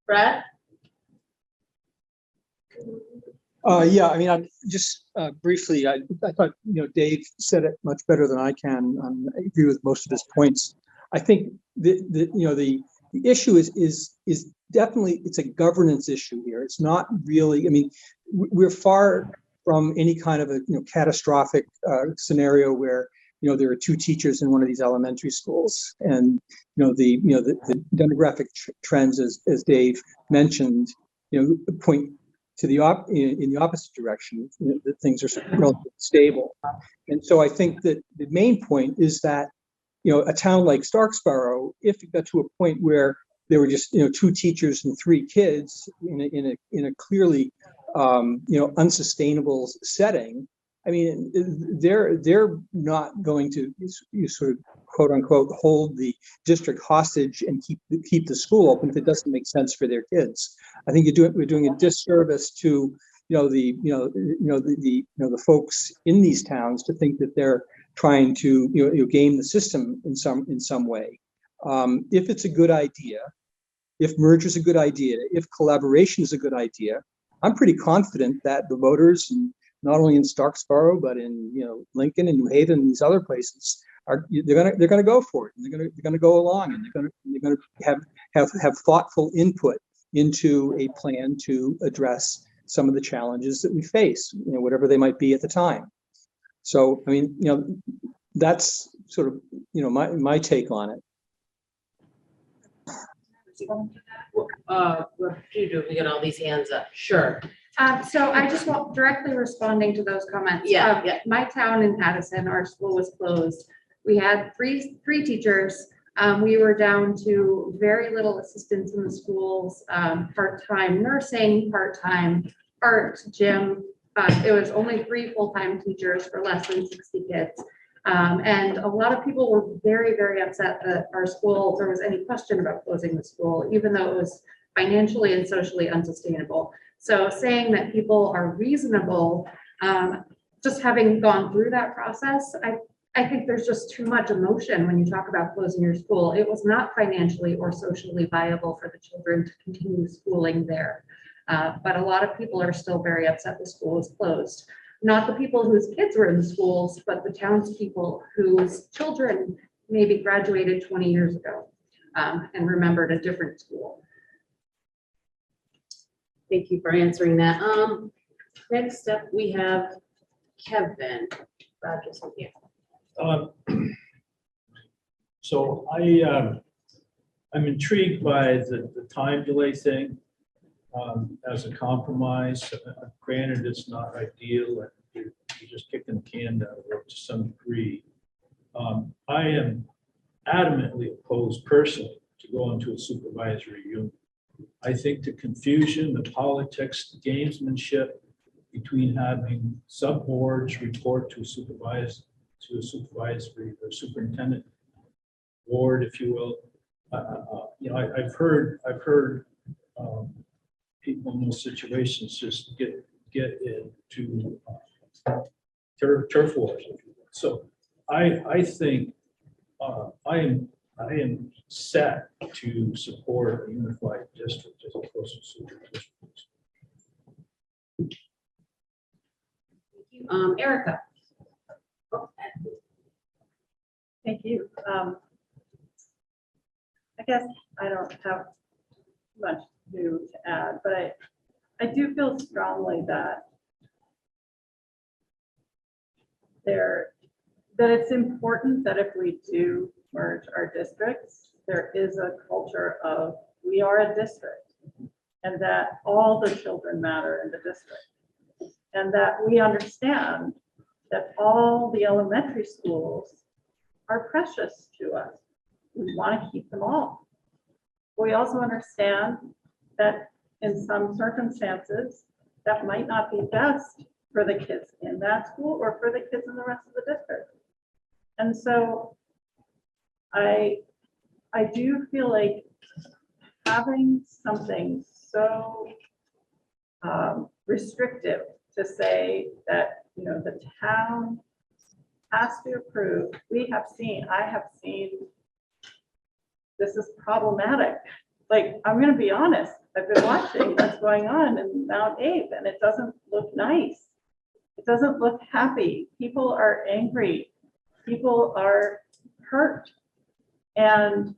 Brad? Yeah, I mean, I just briefly, I thought, Dave said it much better than I can. I agree with most of his points. I think the issue is definitely, it's a governance issue here. It's not really, I mean, we're far from any kind of a catastrophic scenario where there are 2 teachers in one of these elementary schools, and the demographic trends, as Dave mentioned, point to the in the opposite direction, that things are relatively stable. And so I think that the main point is that a town like Starksboro, if it got to a point where there were just 2 teachers and 3 kids in a clearly unsustainable setting, I mean, they're not going to sort of quote unquote hold the district hostage and keep the school open if it doesn't make sense for their kids. I think we're doing a disservice to the folks in these towns to think that they're trying to game the system in some way. If it's a good idea, if merger is a good idea, if collaboration is a good idea, I'm pretty confident that the voters, not only in Starksboro but in Lincoln and New Haven and these other places, they're gonna go for it. And they're gonna go along, and they're gonna have thoughtful input into a plan to address some of the challenges that we face, whatever they might be at the time. So I mean, that's sort of my take on it. What do you do? We got all these hands up. Sure. So I just want directly responding to those comments. Yeah. My town in Addison, our school was closed. We had three teachers. We were down to very little assistance in the schools, part-time nursing, part-time art, gym. It was only 3 full-time teachers for less than 60 kids. And a lot of people were very, very upset that our school, there was any question about closing the school, even though it was financially and socially unsustainable. So saying that people are reasonable, just having gone through that process, I think there's just too much emotion when you talk about closing your school. It was not financially or socially viable for the children to continue schooling there. But a lot of people are still very upset the school is closed. Not the people whose kids were in the schools, but the townspeople whose children maybe graduated 20 years ago and remembered a different school. Thank you for answering that. Next up, we have Kevin. Rogers with you. So I'm intrigued by the time delay thing as a compromise. Granted, it's not ideal, and you're just kicking the can down the road to some degree. I am adamantly opposed personally to going to a supervisory union. I think the confusion, the politics, the gamesmanship between having sub-boards report to a supervisory or superintendent board, if you will. I've heard people in those situations just get into turf wars. So I think I am set to support a unified district as opposed to super districts. Erica. Thank you. I guess I don't have much new to add, but I do feel strongly that it's important that if we do merge our districts, there is a culture of we are a district and that all the children matter in the district. And that we understand that all the elementary schools are precious to us. We want to keep them all. We also understand that in some circumstances, that might not be best for the kids in that school or for the kids in the rest of the district. And so I do feel like having something so restrictive to say that, you know, the town has to approve. I have seen this is problematic. Like, I'm going to be honest, I've been watching what's going on in Mount Abe and it doesn't look nice. It doesn't look happy. People are angry. People are hurt. And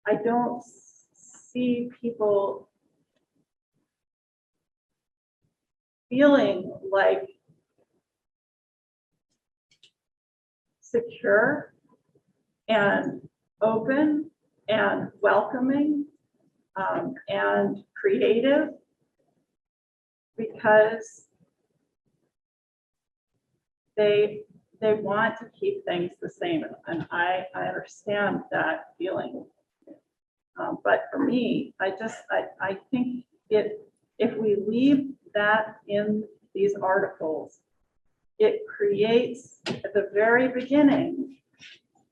I don't see people feeling like secure and open and welcoming and creative, because they want to keep things the same, and I understand that feeling. But for me, I think if we leave that in these articles, it creates at the very beginning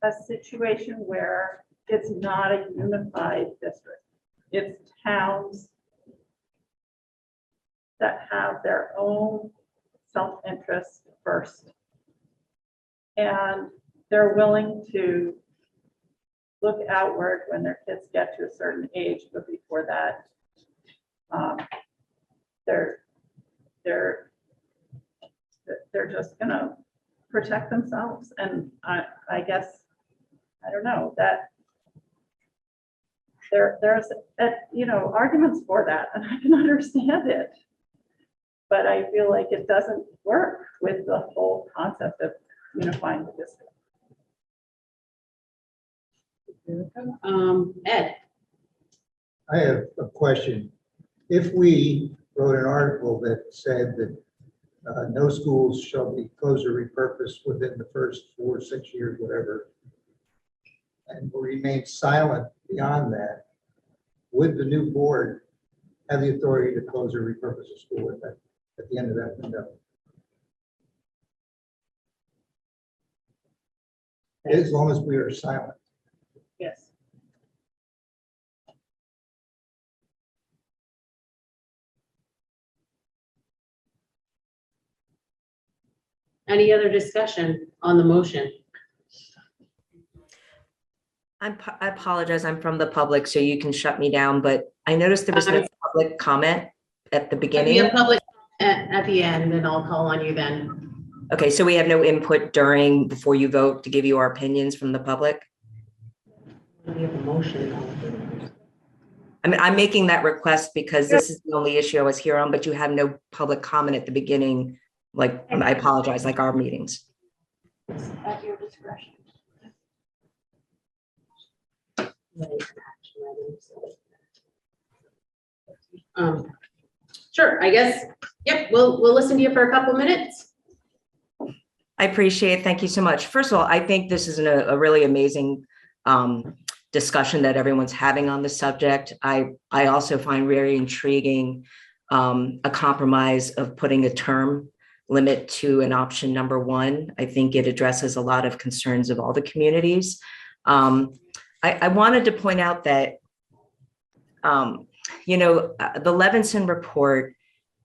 a situation where it's not a unified district. It's towns that have their own self-interest first. And they're willing to look outward when their kids get to a certain age, but before that, they're just gonna protect themselves. And I guess, I don't know, that there's arguments for that, and I can understand it. But I feel like it doesn't work with the whole concept of unifying the district. Ed. I have a question. If we wrote an article that said that no schools shall be closed or repurposed within the first 4 or 6 years, whatever, and will remain silent beyond that, would the new board have the authority to close or repurpose a school at the end of that window? As long as we are silent. Yes. Any other discussion on the motion? I apologize, I'm from the public, so you can shut me down, but I noticed there was no public comment at the beginning. There'll be a public at the end, and I'll call on you then. Okay, so we have no input before you vote to give you our opinions from the public? We have a motion. I mean, I'm making that request because this is the only issue I was here on, but you have no public comment at the beginning. Like, I apologize, like our meetings. At your discretion. Sure, I guess, yep, we'll listen to you for a couple minutes. I appreciate it. Thank you so much. First of all, I think this is a really amazing discussion that everyone's having on the subject. I also find very intriguing a compromise of putting a term limit to an option number 1. I think it addresses a lot of concerns of all the communities. I wanted to point out that, the Levinson report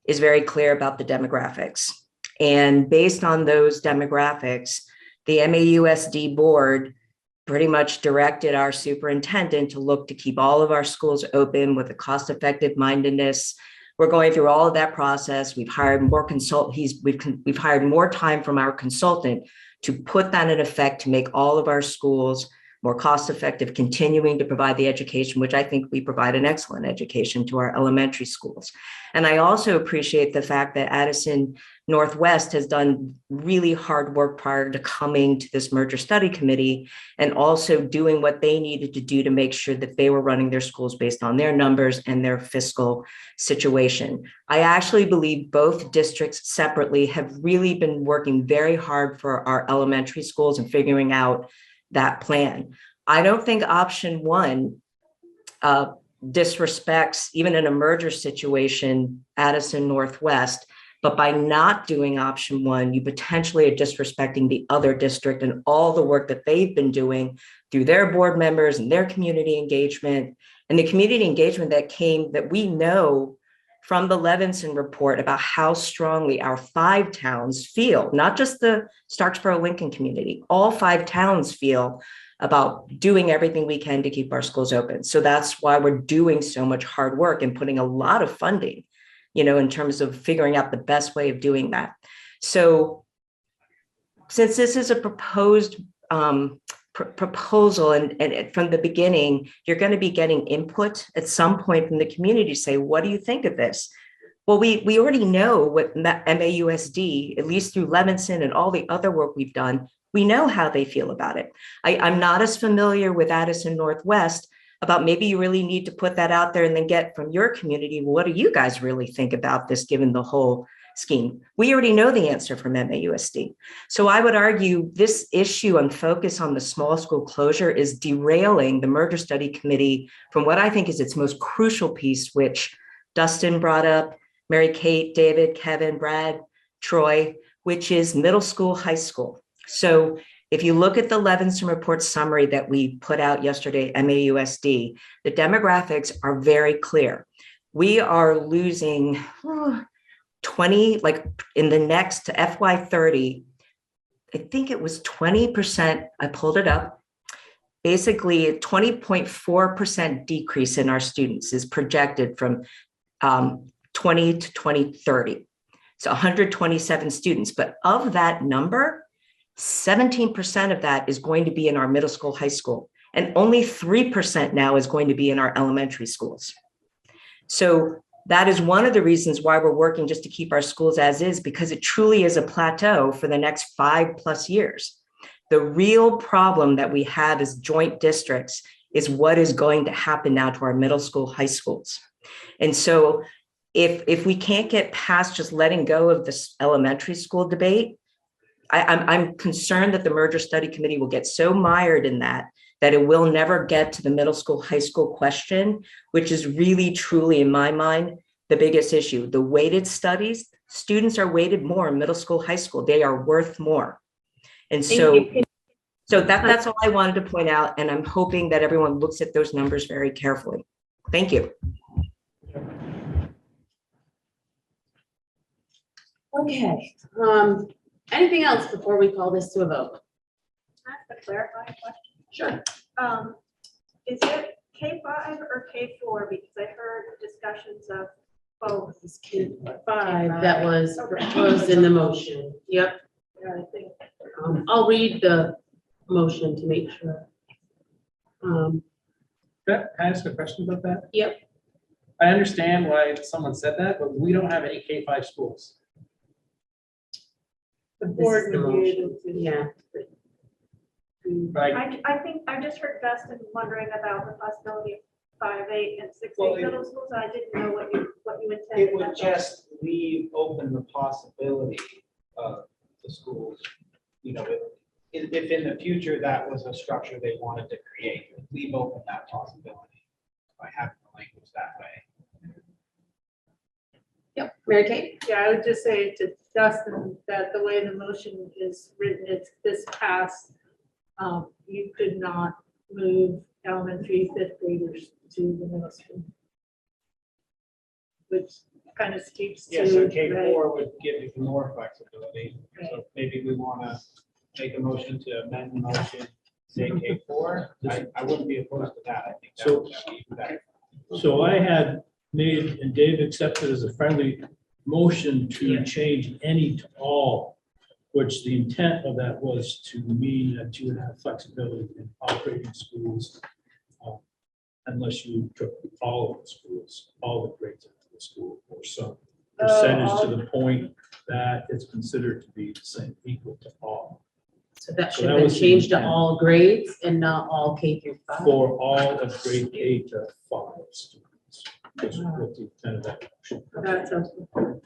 is very clear about the demographics. And based on those demographics, the MAUSD board pretty much directed our superintendent to look to keep all of our schools open with a cost-effective mindedness, We're going through all of that process. We've hired more we've hired more time from our consultant to put that in effect to make all of our schools more cost effective, continuing to provide the education, which I think we provide an excellent education to our elementary schools. And I also appreciate the fact that Addison Northwest has done really hard work prior to coming to this merger study committee and also doing what they needed to do to make sure that they were running their schools based on their numbers and their fiscal situation. I actually believe both districts separately have really been working very hard for our elementary schools and figuring out that plan. I don't think option one disrespects, even in a merger situation, Addison Northwest, but by not doing option one, you potentially are disrespecting the other district and all the work that they've been doing through their board members and their community engagement, and the community engagement that we know from the Levinson report about how strongly our 5 towns feel, not just the Starksboro-Lincoln community, all 5 towns feel about doing everything we can to keep our schools open. So that's why we're doing so much hard work and putting a lot of funding, in terms of figuring out the best way of doing that. So since this is a proposed proposal and from the beginning, you're going to be getting input at some point from the community to say, what do you think of this? Well, we already know what MAUSD, at least through Levinson and all the other work we've done, we know how they feel about it. I'm not as familiar with Addison Northwest about maybe you really need to put that out there and then get from your community, well, what do you guys really think about this given the whole scheme? We already know the answer from MAUSD. So I would argue this issue and focus on the small school closure is derailing the merger study committee from what I think is its most crucial piece, which Dustin brought up, Mary Kate, David, Kevin, Brad, Troy, which is middle school, high school. So if you look at the Levinson report summary that we put out yesterday, MAUSD, the demographics are very clear. We are losing 20, like in the next FY30, I think it was 20%, I pulled it up. Basically, a 20.4% decrease in our students is projected from 20 to 2030. So 127 students, but of that number, 17% of that is going to be in our middle school, high school, and only 3% now is going to be in our elementary schools. So that is one of the reasons why we're working just to keep our schools as is, because it truly is a plateau for the next 5+ years. The real problem that we have as joint districts is what is going to happen now to our middle school, high schools. And so if we can't get past just letting go of this elementary school debate, I'm concerned that the merger study committee will get so mired in that it will never get to the middle school, high school question, which is really, truly, in my mind, the biggest issue. The weighted studies, students are weighted more in middle school, high school. They are worth more. And so that's all I wanted to point out. And I'm hoping that everyone looks at those numbers very carefully. Thank you. Okay. Anything else before we call this to a vote? Can I ask a clarifying question? Sure. Is it K5 or K4? Because I heard discussions of both. It's K5 that was proposed in the motion. Yep. Yeah, I think. I'll read the motion to make sure. Can I ask a question about that? Yep. I understand why someone said that, but we don't have any K-5 schools. The This board is the would be able to. Yeah. Right. I think I just heard Dustin wondering about the possibility of 5-8 and 6-8 Well, middle schools. I didn't know what you intended. It would just leave open the possibility of the schools, if in the future that was a structure they wanted to create, leave open that possibility by having the language that way. Yep. Mary Kate? Yeah, I would just say to Dustin that the way the motion is written, it's this pass. You could not move elementary 5th graders to the middle school. Which kind of speaks to. Yeah, so K4 would give you more flexibility. So maybe we want to make a motion to amend the motion, say K4. I wouldn't be opposed to that. I think that would be better. So I had made and Dave accepted as a friendly motion to change any to all, which the intent of that was to mean that you would have flexibility in operating schools unless you took all of the schools, all the grades out of the school, or some percentage to the point that it's considered to be the same, equal to all. So that So should that have been was the changed to intent. all grades and not all K through 5. For all of grade K to 5 students. That's what the intent of that motion. That sounds good.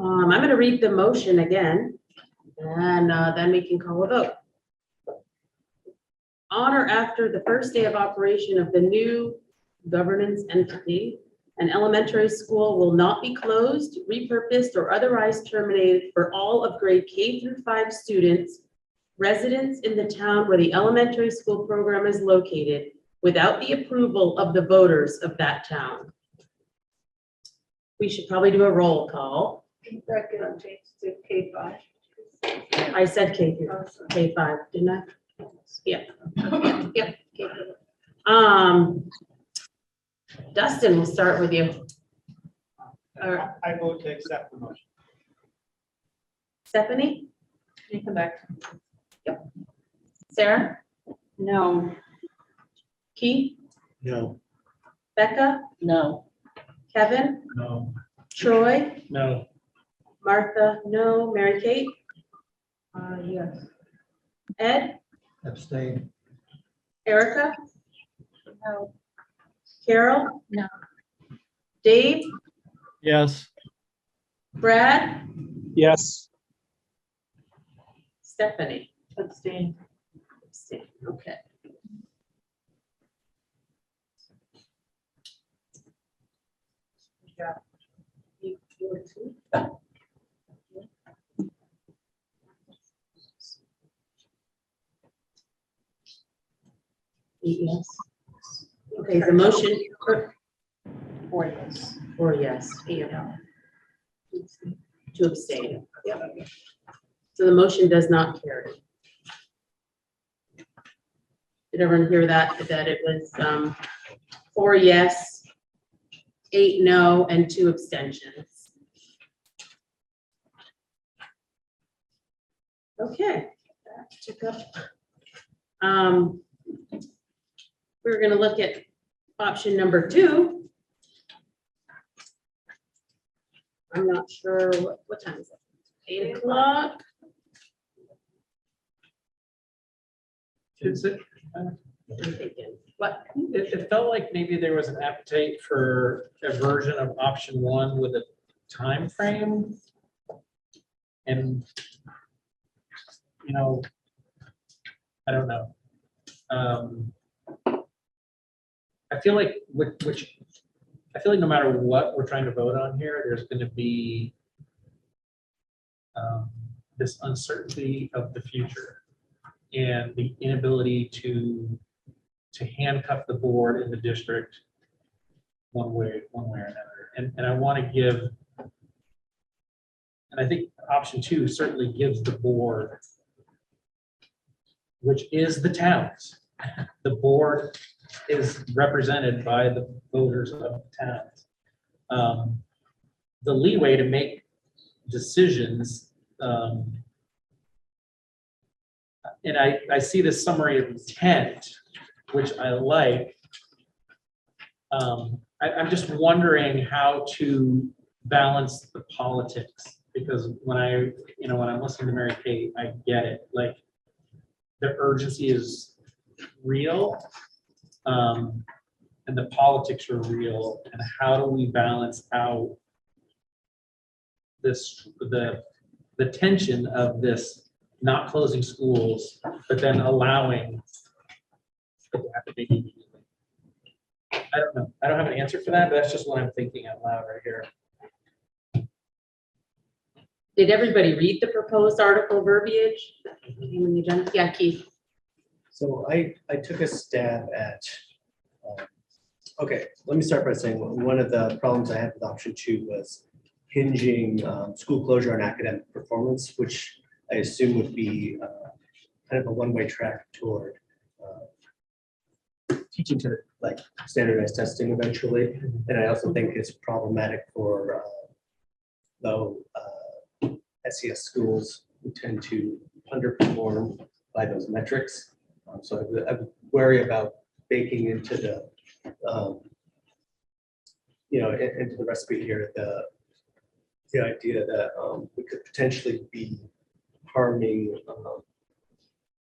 I'm gonna read the motion again, and then we can call a vote. On or after the first day of operation of the new governance entity, an elementary school will not be closed, repurposed, or otherwise terminated for all of grade K through 5 students, residents in the town where the elementary school program is located, without the approval of the voters of that town. We should probably do a roll call. Second, change to K5. I said K through K5, didn't I? Yeah. Yep. Dustin, we'll start with you. I vote to accept the motion. Stephanie? Can you come back? Sarah? No. Keith? No. Becca? No. Kevin? No. Troy? No. Martha? No. Mary Kate? Yes. Ed? Abstain. Erica? No. Carol? No. Dave? Yes. Brad? Yes. Stephanie? Abstain. Abstain. Okay. Yes. Okay, the motion. 4 yes. Or yes. Yeah. To abstain. Yep. So the motion does not carry. Did everyone hear that? That it was 4 yes, 8 no, and 2 abstentions. Okay. That took up. We're going to look at option number 2. I'm not sure what time is it? 8 o'clock. Is it, I'm thinking, what? it felt like maybe there was an appetite for a version of option 1 with a time frame. And, you know, I don't know. I feel like I feel like no matter what we're trying to vote on here, there's going to be this uncertainty of the future and the inability to handcuff the board in the district one way or another. And I want to give, and I think option 2 certainly gives the board, which is the towns. The board is represented by the voters of the towns. The leeway to make decisions, and I see this summary of intent, which I like. I'm just wondering how to balance the politics, because when I'm listening to Mary Kate, I get it. Like, the urgency is real, and the politics are real, and how do we balance out the tension of this not closing schools, but then allowing it to happen immediately? I don't know. I don't have an answer for that, but that's just what I'm thinking out loud right here. Did everybody read the proposed article verbiage? Yeah, Keith. So I took a stab at, okay, let me start by saying one of the problems I had with option 2 was hinging school closure on academic performance, which I assume would be kind of a one-way track toward teaching to like standardized testing eventually. And I also think it's problematic for low SES schools who tend to underperform by those metrics. So I would worry about baking into the, into the recipe here, the idea that we could potentially be harming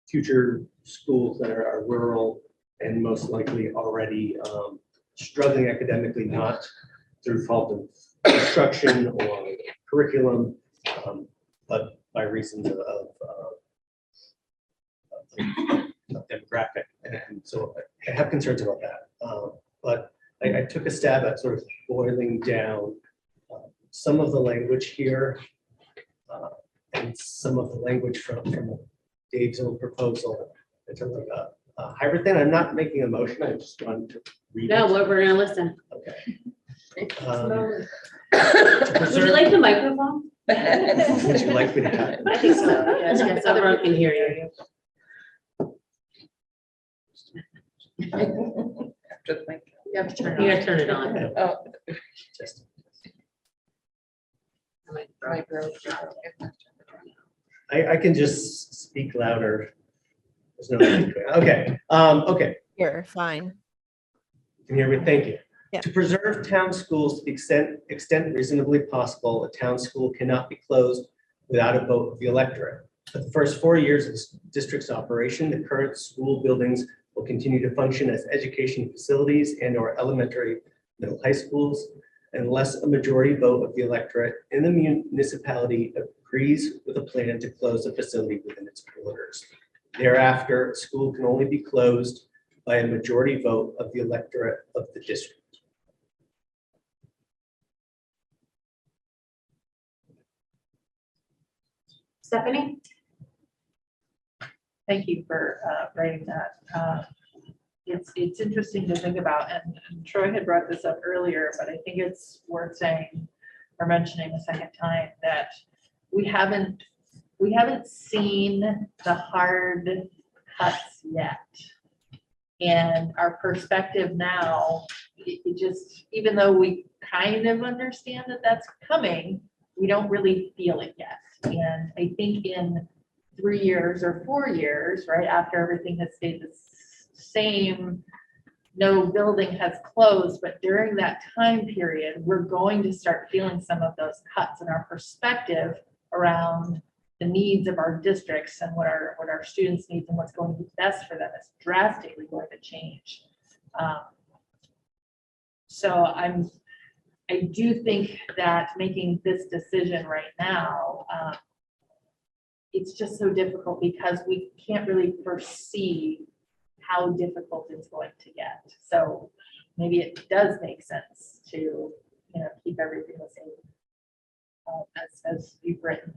future schools that are rural and most likely already struggling academically, not through fault of instruction or curriculum, but by reasons of demographic. And so I have concerns about that. But I took a stab at sort of boiling down some of the language here and some of the language from Dave's own proposal in terms of a hybrid thing. I'm not making a motion. I just wanted to read No, it. we're gonna listen. Okay. Would you like the microphone? Would you like me to cut? I think so, yes, yes, everyone can hear you. You have to turn it on. Oh. Just- I can just speak louder. There's no need to- Okay, okay. You're fine. Can you hear me? Thank you. Yeah. To preserve town schools to the extent reasonably possible, a town school cannot be closed without a vote of the electorate. For the first 4 years of the district's operation, the current school buildings will continue to function as education facilities and/or elementary, middle, high schools, unless a majority vote of the electorate in the municipality agrees with a plan to close the facility within its borders. Thereafter, a school can only be closed by a majority vote of the electorate of the district. Stephanie? Thank you for writing that. It's interesting to think about, and Troy had brought this up earlier, but I think it's worth saying or mentioning a second time that we haven't seen the hard cuts yet. And our perspective now, it just, even though we kind of understand that that's coming, we don't really feel it yet. And I think in 3 years or 4 years, right after everything has stayed the same, no building has closed, but during that time period, we're going to start feeling some of those cuts in our perspective around the needs of our districts and what our students need and what's going to be best for them is drastically going to change. So I do think that making this decision right now, it's just so difficult because we can't really foresee how difficult it's going to get. So maybe it does make sense to, keep everything the same as you've written,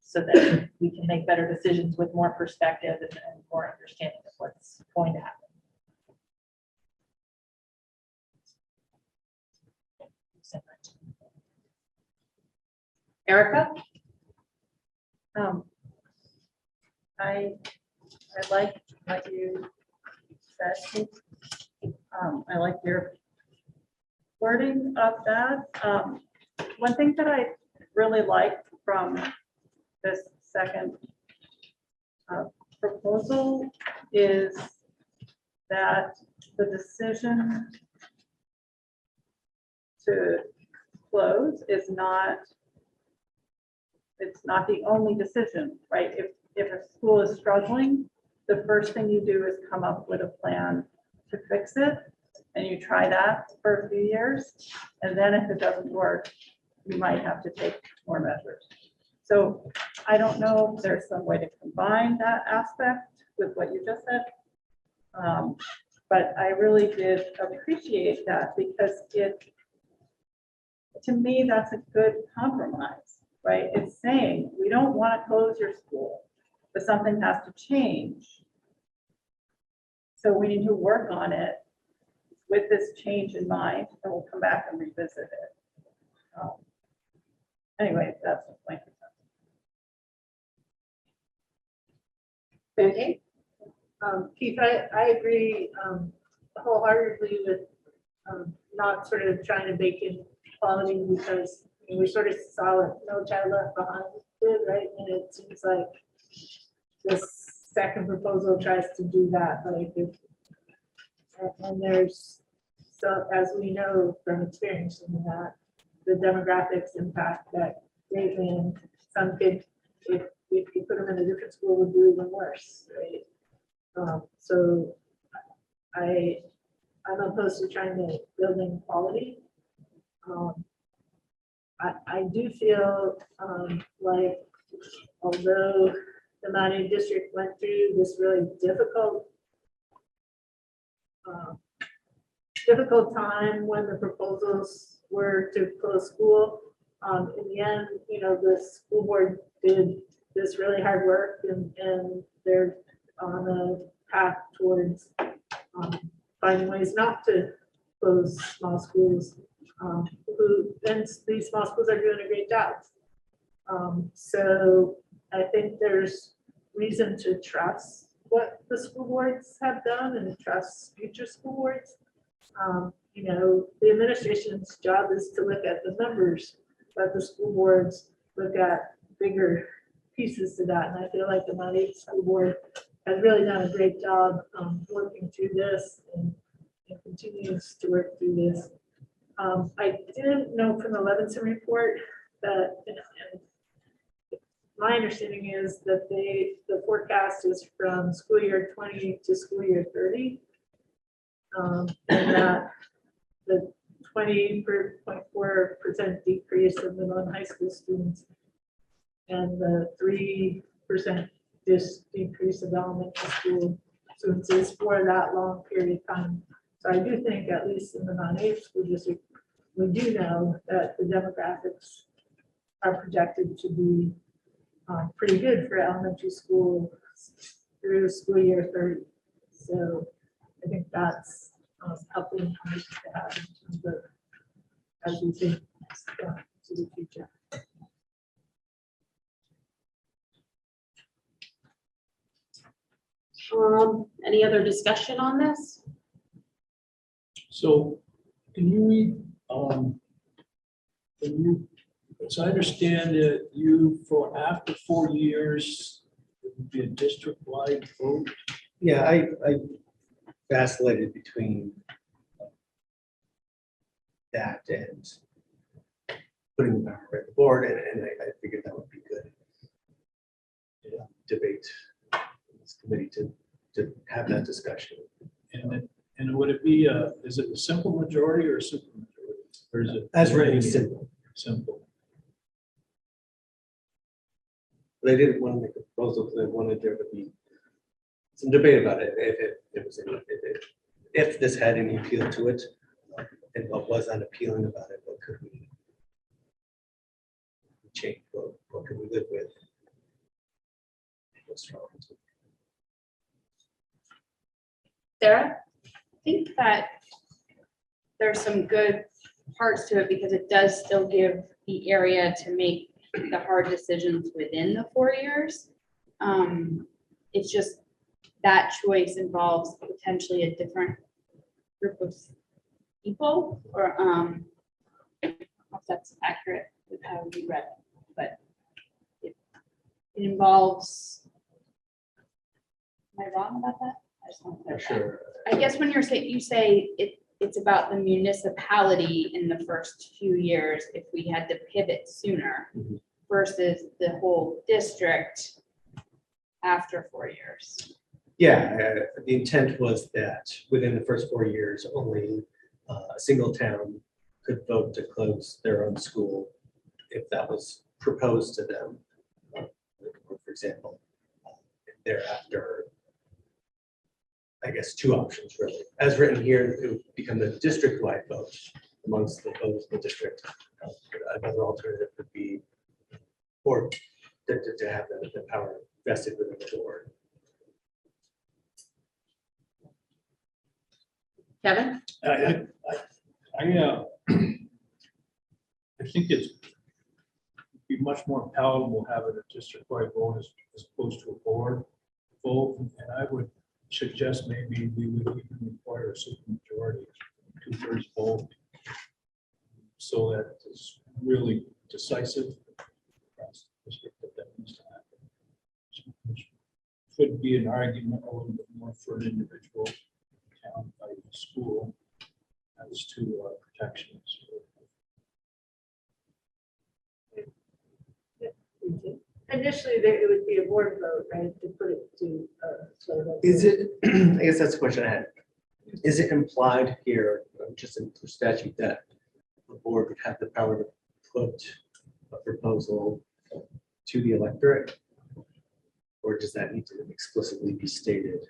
so that we can make better decisions with more perspective and more understanding of what's going to happen. Erica? I like what you said. I like your wording of that. One thing that I really liked from this second proposal is that the decision to close is not, it's not the only decision, right? If a school is struggling, the first thing you do is come up with a plan to fix it, and you try that for a few years, and then if it doesn't work, you might have to take more measures. So I don't know if there's some way to combine that aspect with what you just said, but I really did appreciate that because to me, that's a good compromise, right? It's saying we don't want to close your school, but something has to change. So we need to work on it with this change in mind, and we'll come back and revisit it. Anyway, that's my concern. Okay. Keith, I agree wholeheartedly with not sort of trying to bake in quality because we sort of saw it, No Child Left Behind did, right? And it seems like this second proposal tries to do that, like if, and there's, so as we know from experience in that, the demographics impact that greatly, and some kids, if you put them in a different school, would do even worse, right? So I'm opposed to trying to build in quality. I do feel like although the Mountain District went through this really difficult time when the proposals were to close school, in the end, you know, the school board did this really hard work and they're on a path towards finding ways not to close small schools. And these small schools are doing a great job. So I think there's reason to trust what the school boards have done and trust future school boards. You know, the administration's job is to look at the numbers, but the school boards look at bigger pieces to that. And I feel like the Mount Airy School Board has really done a great job working through this and continues to work through this. I didn't know from the Levinson report that, and my understanding is that the forecast is from school year 20 to school year 30. And that the 20.4% decrease of the non-high school students and the 3% decrease of elementary school students is for that long period of time. So I do think, at least in the Mount Airy School District, we do know that the demographics are projected to be pretty good for elementary school through school year 30. So I think that's helping to have in terms of as we think to the future. Any other discussion on this? So can you read, so I understand that you, for after 4 years, it would be a district-wide vote? Yeah, I vacillated between that and putting the power at the board, and I figured that would be good. Yeah, debate in this committee to have that discussion. And would it be is it a simple majority or a super majority? Or is it? As written, simple. Simple. But I didn't want to make a proposal because I wanted there to be some debate about it. If this had any appeal to it, and what was unappealing about it, what could we change? What could we live with? What's wrong? Sarah? I think that there's some good parts to it because it does still give the area to make the hard decisions within the 4 years. It's just that choice involves potentially a different group of people, or I don't know if that's accurate with how we read it, but it involves. Am I wrong about that? I just want to clarify. Sure. I guess when you say it's about the municipality in the first few years, if we had to pivot sooner versus the whole district after 4 years. Yeah, the intent was that within the first 4 years, only a single town could vote to close their own school if that was proposed to them. For example, thereafter, I guess 2 options really. As written here, it would become the district-wide vote amongst the voters of the district. Another alternative would be, or to have the power vested within the board. Kevin? I think it's be much more palatable having a district-wide vote as opposed to a board vote. And I would suggest maybe we would even require a supermajority, 2/3 vote, so that it's really decisive across the district that needs to happen. Which could be an argument a little bit more for an individual town by the school as to protections. Initially, it would be a board vote, right, to put it to. Is it, I guess that's the question I had. Is it implied here, just in the statute, that the board would have the power to put a proposal to the electorate? Or does that need to explicitly be stated?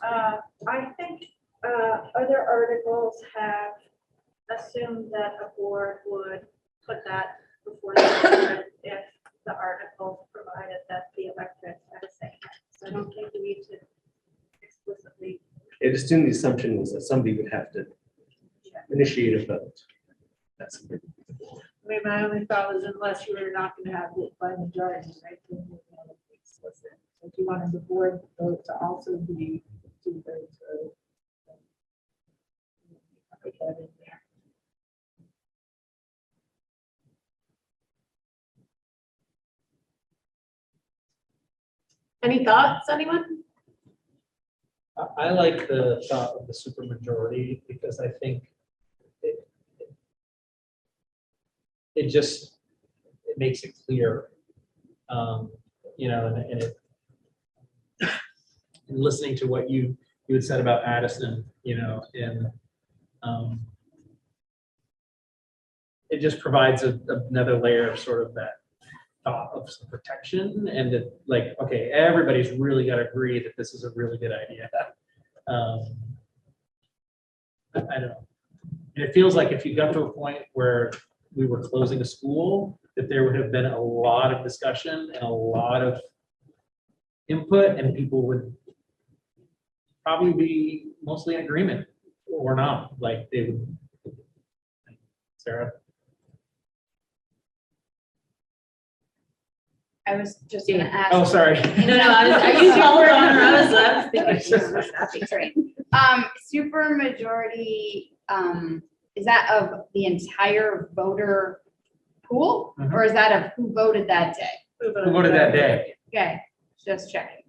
I think other articles have assumed that a board would put that before the electorate if the article provided that the electorate had a say. So I don't think we need to explicitly. It assumed the assumption was that somebody would have to initiate a vote. That's. I mean, my only thought was unless you were not gonna have it by majority, right? Then you want to be explicit. If you wanted the board vote to also be 2/3 vote. Put that in there. Any thoughts, anyone? I like the thought of the supermajority because I think it just, it makes it clear, you know, and it, and listening to what you had said about Addison, you know, and it just provides another layer of sort of that thought of some protection, and that, like, okay, everybody's really got to agree that this is a really good idea. I don't know. And it feels like if you got to a point where we were closing a school, that there would have been a lot of discussion and a lot of input, and people would probably be mostly in agreement or not. Like they would. Sarah? I was just gonna ask. Oh, sorry. No, I used your word on her. I was thinking. That'd be great. Super majority, is that of the entire voter pool? Mhm. Or is that of who voted that day? Who voted that day? Okay, just checking.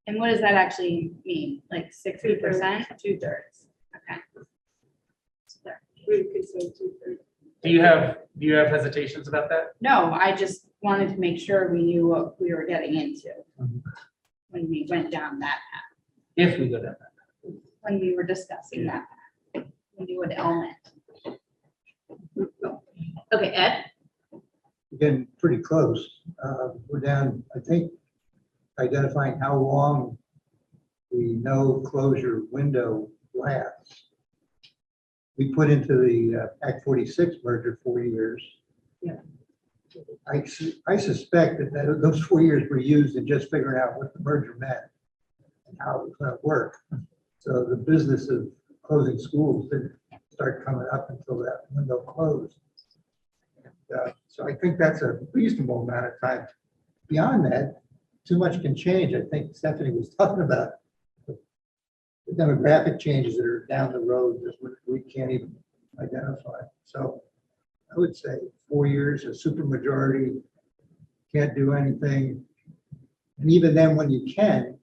And what does that actually mean? Like 60%? 2/3. Okay. We could say 2/3. Do you have hesitations about that? No, I just wanted to make sure we knew what we were getting into Mhm. when we went down that path, If we go down that. when we were discussing that path. We knew what element. Okay, Ed? Getting pretty close. We're down, I think, identifying how long the no closure window lasts. We put into the Act 46 merger 4 years. Yeah. I suspect that those 4 years were used in just figuring out what the merger meant and how it was going to work. So the business of closing schools didn't start coming up until that window closed. So I think that's a reasonable amount of time. Beyond that, too much can change. I think Stephanie was talking about the demographic changes that are down the road that we can't even identify. So I would say 4 years, a supermajority, can't do anything. And even then, when you can,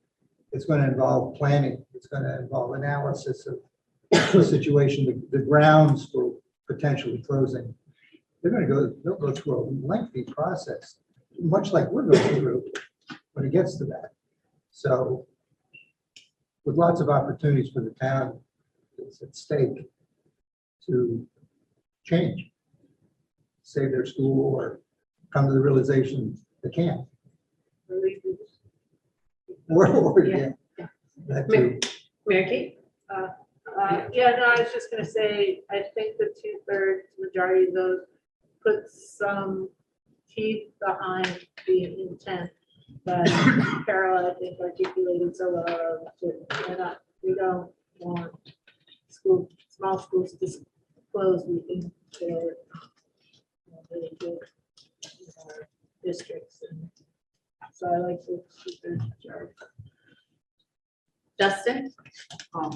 it's going to involve planning. It's going to involve analysis of the situation, the grounds for potentially closing. They'll go through a lengthy process, much like we're going through when it gets to that. So with lots of opportunities for the town that's at stake to change, save their school or come to the realization they can't. Or, yeah, that too. Mary Kate? Yeah, no, I was just gonna say, I think the 2/3 majority of those puts some teeth behind the intent that Carol, I think, articulated so well. We don't want small schools to close. We think they're really good districts. And So I like the two-thirds majority. Justin? I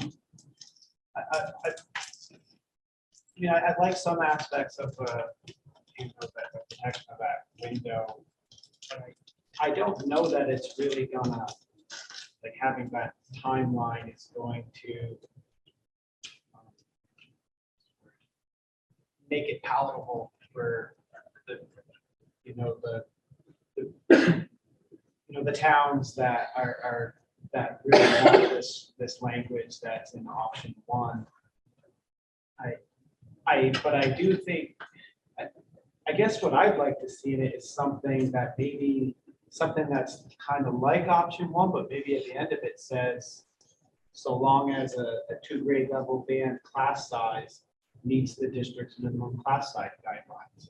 mean, I like some aspects of the protection of that window. But I don't know that it's really gonna, like, having that timeline is going to make it palatable for the, the towns that are that really want this language that's in option one. But I do think, I guess what I'd like to see in it is something that maybe, something that's kind of like option one, but maybe at the end of it says, so long as a 2 grade level band class size meets the district's minimum class size guidelines.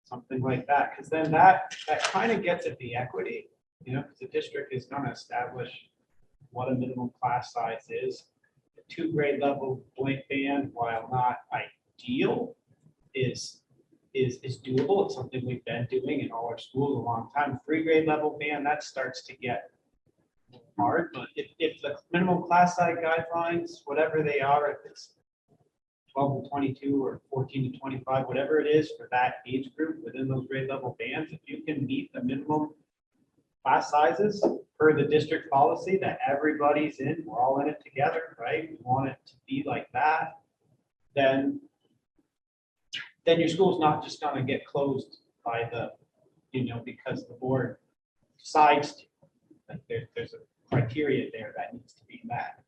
Something like that, because then that kind of gets at the equity, because the district is going to establish what a minimum class size is. The 2 grade level blank band, while not ideal, is doable. It's something we've been doing in all our schools a long time. 3 grade level band, that starts to get hard, but if the minimum class size guidelines, whatever they are, if it's 12 to 22 or 14 to 25, whatever it is for that age group within those grade level bands, if you can meet the minimum class sizes per the district policy that everybody's in, we're all in it together, right? We want it to be like that, then your school's not just gonna get closed by the, because the board decides to. Like there's a criteria there that needs to be met.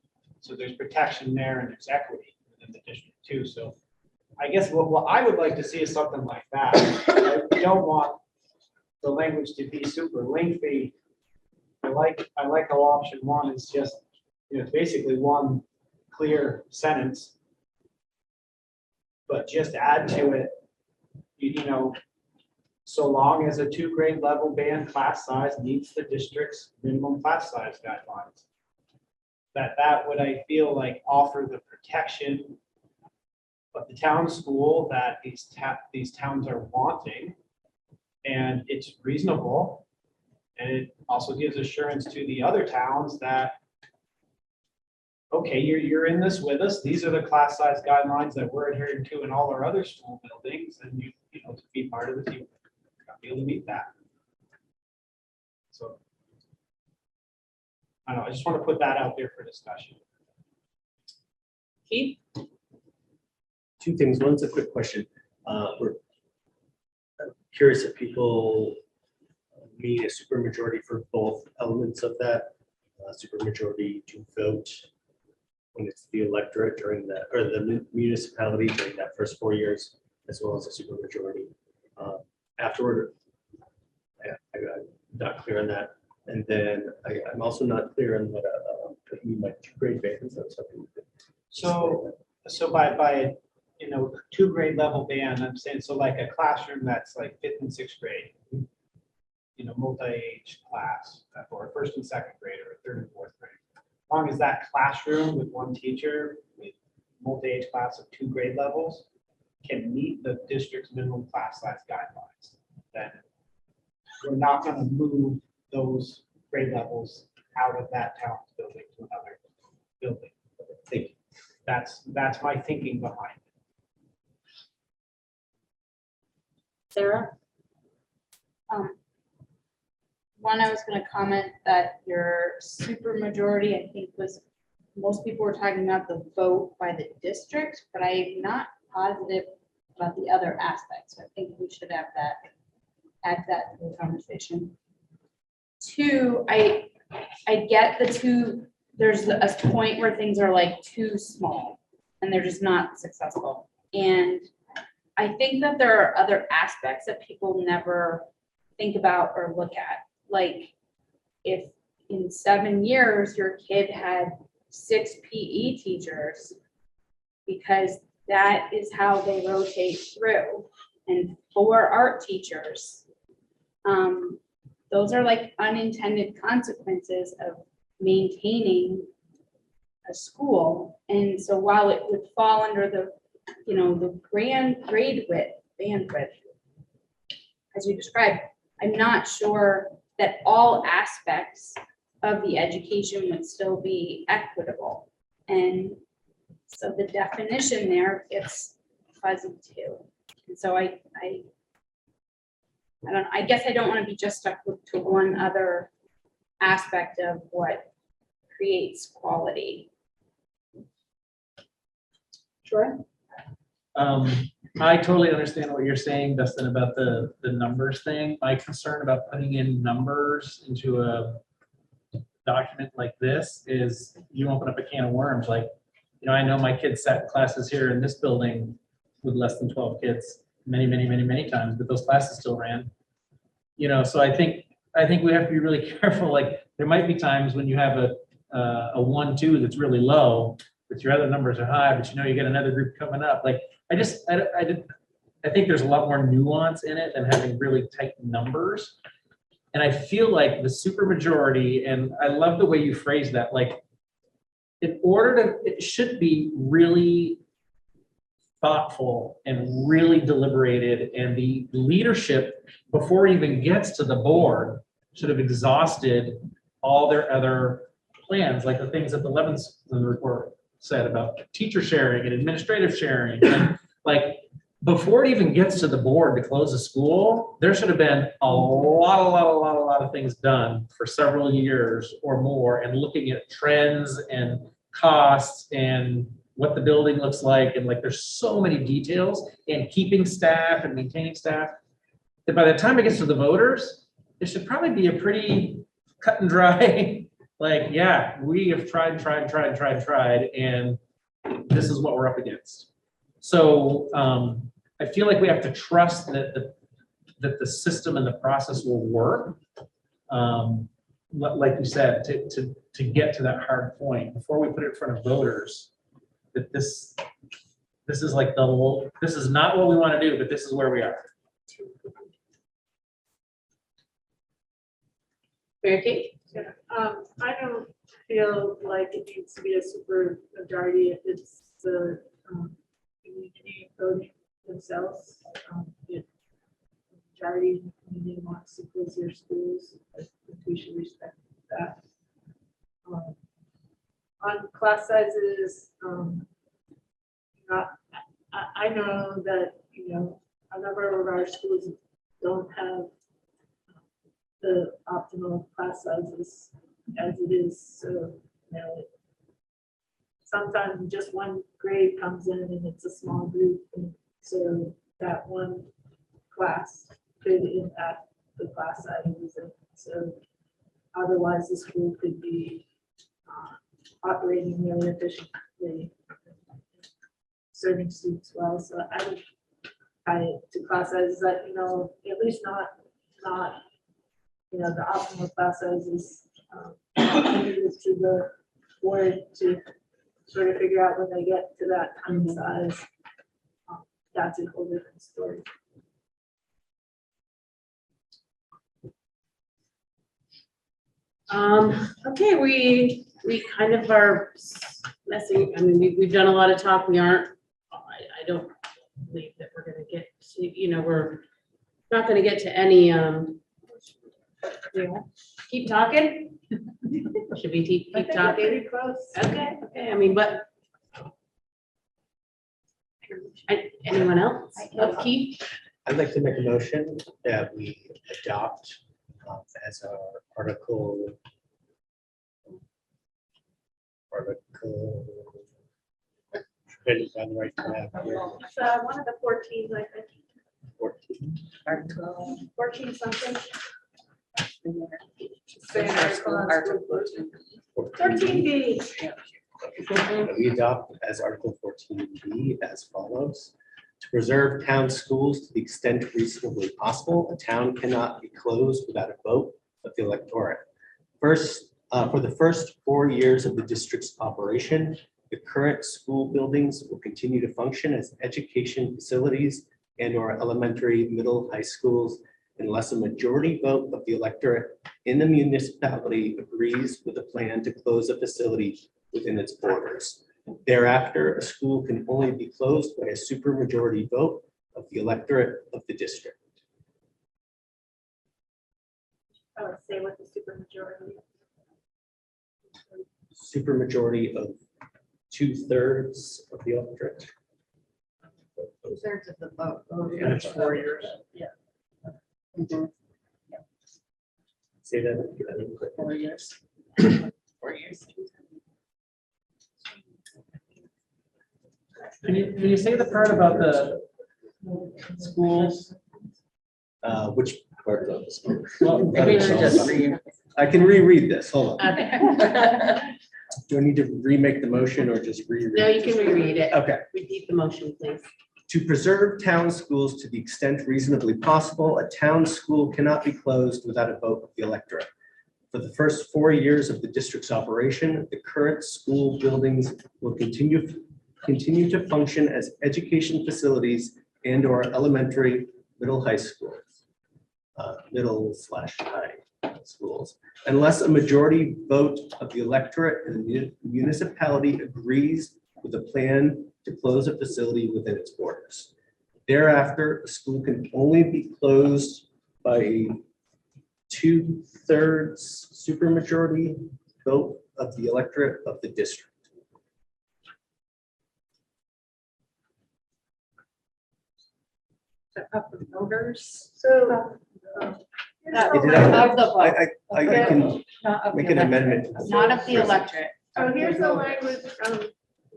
So there's protection there and there's equity within the district too. So I guess what I would like to see is something like that. We don't want the language to be super lengthy. I like how option one is just, it's basically one clear sentence, but just add to it, so long as a 2 grade level band class size meets the district's minimum class size guidelines. That would, I feel like, offer the protection of the town school that these towns are wanting, and it's reasonable, and it also gives assurance to the other towns that, okay, you're in this with us. These are the class size guidelines that we're adhering to in all our other school buildings, and you to be part of the team, be able to meet that. So I don't know, I just want to put that out there for discussion. Keith? 2 things. One's a quick question. We're curious if people need a supermajority for both elements of that supermajority to vote when it's the electorate during that, or the municipality during that first 4 years, as well as a supermajority afterward. I'm not clear on that. And then I'm also not clear on what you mean by 2 grade bands. That's something. So by 2 grade level band, I'm saying, so like a classroom that's like 5th and 6th grade, multi-age class, or 1st and 2nd grade, or 3rd and 4th grade. As long as that classroom with one teacher with multi-age class of 2 grade levels can meet the district's minimum class size guidelines, then we're not going to move those grade levels out of that town's building to another building. I think that's my thinking behind it. Sarah? One, I was going to comment that your supermajority, I think, was, most people were talking about the vote by the district, but I'm not positive about the other aspects. I think we should have that, add that to the conversation. 2, I get the 2, there's a point where things are like too small and they're just not successful. And I think that there are other aspects that people never think about or look at. Like if in 7 years your kid had 6 PE teachers, because that is how they rotate through, and 4 art teachers. Those are like unintended consequences of maintaining a school. And so while it would fall under the, the grade width, bandwidth, as you described, I'm not sure that all aspects of the education would still be equitable. And so the definition there, it's fuzzy too. And so I guess I don't want to be just stuck to one other aspect of what creates quality. Sure. I totally understand what you're saying, Dustin, about the numbers thing. My concern about putting in numbers into a document like this is you open up a can of worms. Like, you know, I know my kids sat in classes here in this building with less than 12 kids many times, but those classes still ran. You know, so I think we have to be really careful. Like, there might be times when you have a 1-2 that's really low, but your other numbers are high, but you know you get another group coming up. Like, I think there's a lot more nuance in it than having really tight numbers. And I feel like the supermajority, and I love the way you phrase that, like, it should be really thoughtful and really deliberated, and the leadership, before it even gets to the board, should have exhausted all their other plans, like the things that the Levinson report said about teacher sharing and administrative sharing. And like, before it even gets to the board to close a school, there should have been a lot of things done for several years or more, and looking at trends and costs and what the building looks like. And like, there's so many details, and keeping staff and maintaining staff, that by the time it gets to the voters, it should probably be a pretty cut and dry, like, yeah, we have tried, and this is what we're up against. So I feel like we have to trust that the system and the process will work. Like you said, to get to that hard point before we put it in front of voters, that this is like this is not what we want to do, but this is where we are. Mary Kate? Yeah, I don't feel like it needs to be a super majority if it's the community voting themselves. If the majority of the community wants to close their schools, I think we should respect that. On class sizes, I know that, you know, a number of our schools don't have the optimal class sizes as it is. So, you know, sometimes just one grade comes in and it's a small group. And so that one class could impact the class sizes. And so otherwise the school could be operating really efficiently, serving students well. So I would tie it to class sizes that, you know, at least not you know, the optimal class sizes to the board to sort of figure out when they get to that tiny size. That's a whole different story. Okay, we kind of are messing, I mean, we've done a lot of talk. We aren't, I don't believe that we're gonna get to, you know, we're not gonna get to any, keep talking? Should we keep talking? Pretty close. Okay, I mean, but anyone else? Keith? I'd like to make a motion that we adopt as our article. Trying to find the right tab here. It's one of the 14s, I think. 14. 14 something. Fourteen. 13B. That we adopt as Article 14B as follows. To preserve town schools to the extent reasonably possible, a town cannot be closed without a vote of the electorate. First, for the first 4 years of the district's operation, the current school buildings will continue to function as education facilities and/or elementary, middle, high schools, unless a majority vote of the electorate in the municipality agrees with a plan to close a facility within its borders. Thereafter, a school can only be closed by a supermajority vote of the electorate of the district. I would say with the supermajority. Supermajority of 2/3 of the electorate. 2/3 of the vote. And it's 4 years. Say that. 4 years. 4 years. Can you say the part about the schools? Which part of the school? Well, Maybe we should just read. I can reread this, hold on. Okay. Do I need to remake the motion or just reread? No, you can reread it. Okay. Repeat the motion, please. To preserve town schools to the extent reasonably possible, a town school cannot be closed without a vote of the electorate. For the first 4 years of the district's operation, the current school buildings will continue to function as education facilities and/or elementary, high schools, middle/high schools, unless a majority vote of the electorate in the municipality agrees with a plan to close a facility within its borders. Thereafter, a school can only be closed by a 2/3 supermajority vote of the electorate of the district. Of the voters. So. That- Of the vote. I can Not of make the an electorate. amendment. Not of the electorate. So of the here's the voters. language from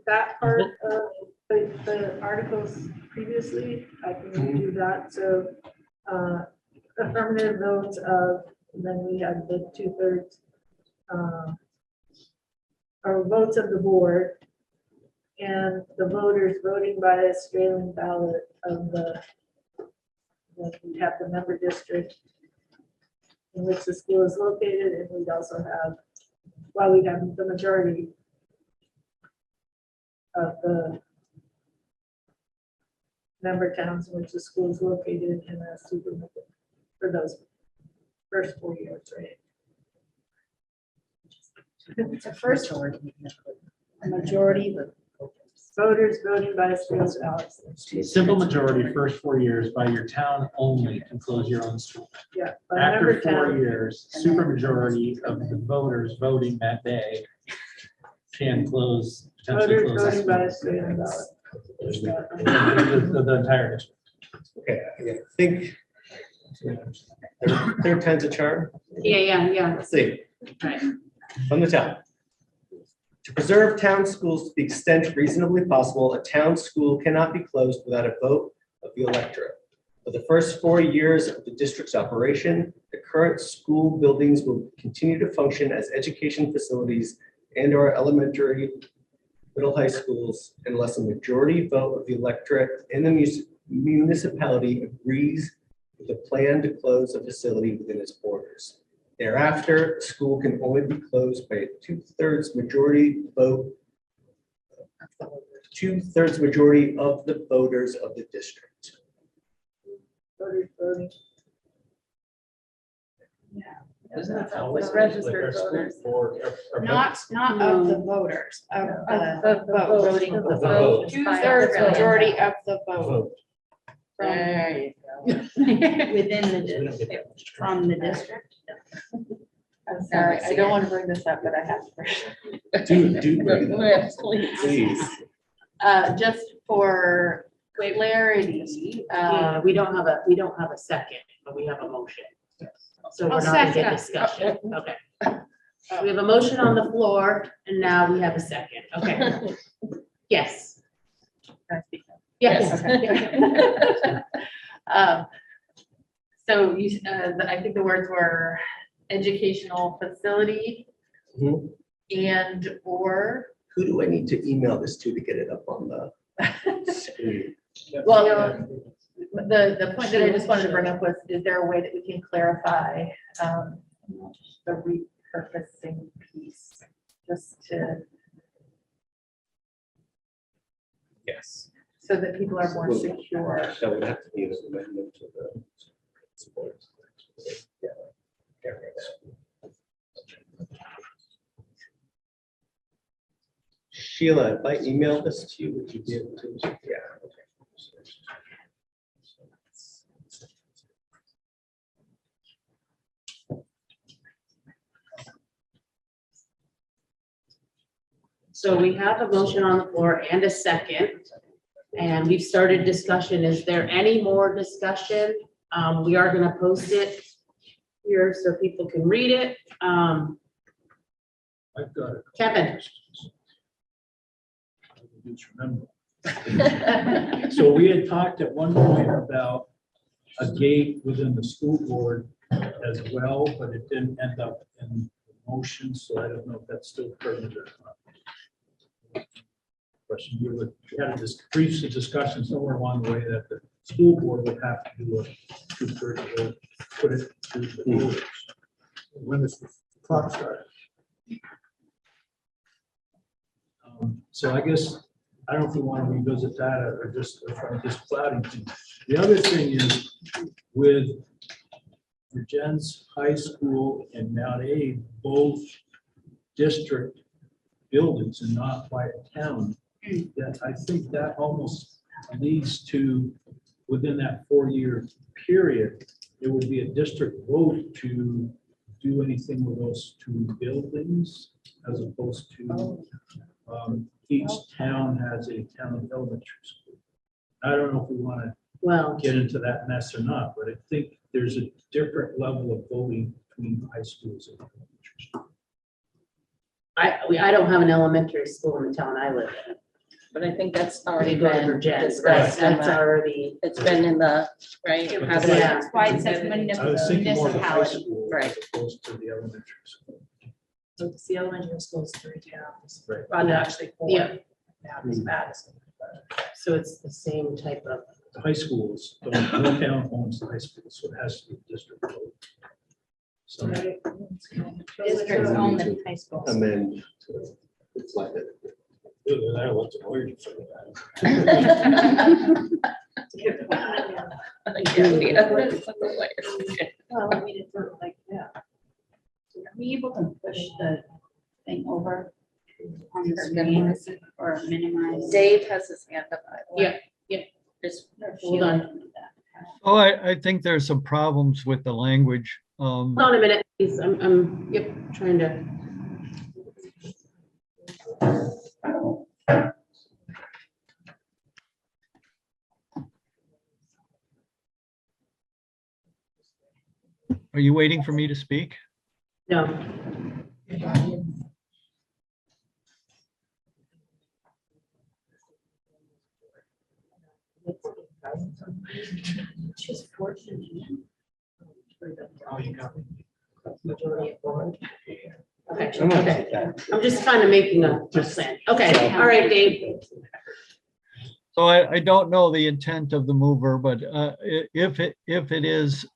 that part of the articles previously. I can do that. So affirmative votes of, and then we have the 2/3 or votes of the board and the voters voting by Australian ballot of the, we have the member district in which the school is located, and we'd also have, well, we have the majority of the member towns in which the school is located in a super for those first 4 years, right? It's a first a majority of Voters voting by Australian ballot. Simple majority, first 4 years by your town only can close your own school. Yeah. by After member 4 town. years, supermajority of the voters voting that day can close, potentially Voters close the voting by school. Australian ballot. The entire district. Okay, I think third time's a charm. Yeah. Let's see. Right. From the top. To preserve town schools to the extent reasonably possible, a town school cannot be closed without a vote of the electorate. For the first 4 years of the district's operation, the current school buildings will continue to function as education facilities and/or elementary, high schools, unless a majority vote of the electorate in the municipality agrees with a plan to close a facility within its borders. Thereafter, a school can only be closed by a 2/3 majority vote, 2/3 majority of the voters of the district. Voters voting. Isn't that The always registered voters. Not of the voters, of the the vote. voting of the The vote. vote. 2/3 majority of the vote. Vote. There you go. Within the district, from the district. I'm sorry, I don't want to bring this up, but I have to. Do bring it up. Please. Please. Just for clarity, We don't have a second, but we have a motion. So we're I'll not gonna get second. discussion. Okay. We have a motion on the floor and now we have a second. Okay. Yes. Can I speak now? Yes. Okay. So you, I think the words were educational facility Mhm. and or. Who do I need to email this to get it up on the screen? Well, the point that I just wanted to bring up was, is there a way that we can clarify the repurposing piece? Just to, Yes. so that people are more secure. That would have to be an amendment to the support. Yeah. There it is. Sheila, if I email this to you, would you be able to? Yeah. Okay. So we have a motion on the floor and a second. And we've started discussion. Is there any more discussion? We are gonna post it here so people can read it. I've got it. Kevin. Just remember. So we had talked at one point about a gate within the school board as well, but it didn't end up in motion, so I don't know if that's still permanent or not. Question, we had a brief discussion somewhere along the way that the school board would have to do a two-thirds vote, put it to the voters. When does the clock start? So I guess, I don't know if we want to revisit that or just this clouding thing. The other thing is with Virgins High School and Mount A, both district buildings and not by a town, that I think that almost leads to, within that 4-year period, there would be a district vote to do anything with those 2 buildings as opposed to each town has a town elementary school. I don't know if we want to get into that mess or not, but I think there's a different level of voting between high schools and elementary schools. I don't have an elementary school in the town I live in. But I think that's already They go to been Virgins, discussed. right, that's already. It's been in the, right? But How do Yeah. That's why it says I was thinking more of the high municipality. school Right. as opposed to the elementary school. The elementary school's 3 towns. Right. Well, actually 4. Yeah. Now it's Madison. So it's the same type of. The high schools, no town owns the high school, so it has to be district vote. So Districts own the high schools. And then it's like that. I don't want to worry for that. Well, I mean, it's sort of like, yeah. Are we able to push the thing over on the screen or minimize? Dave has his hand up. Yeah, yeah. Just Hold on. Oh, I think there's some problems with the language. Hold on a minute, please. I'm trying to. Are you waiting for me to speak? No. Just fortunate. Oh, you got me. Majority of board. Okay, okay. I'm just kind of making a plan. Okay, all right, Dave. So I don't know the intent of the mover, but if it is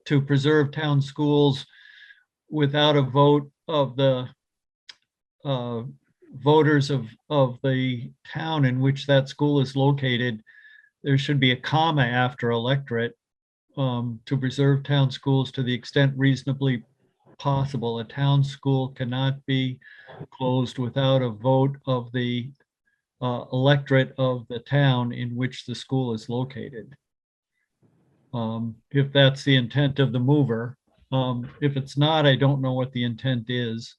to preserve town schools without a vote of the voters of the town in which that school is located, there should be a comma after electorate to preserve town schools to the extent reasonably possible. A town school cannot be closed without a vote of the electorate of the town in which the school is located. If that's the intent of the mover. If it's not, I don't know what the intent is.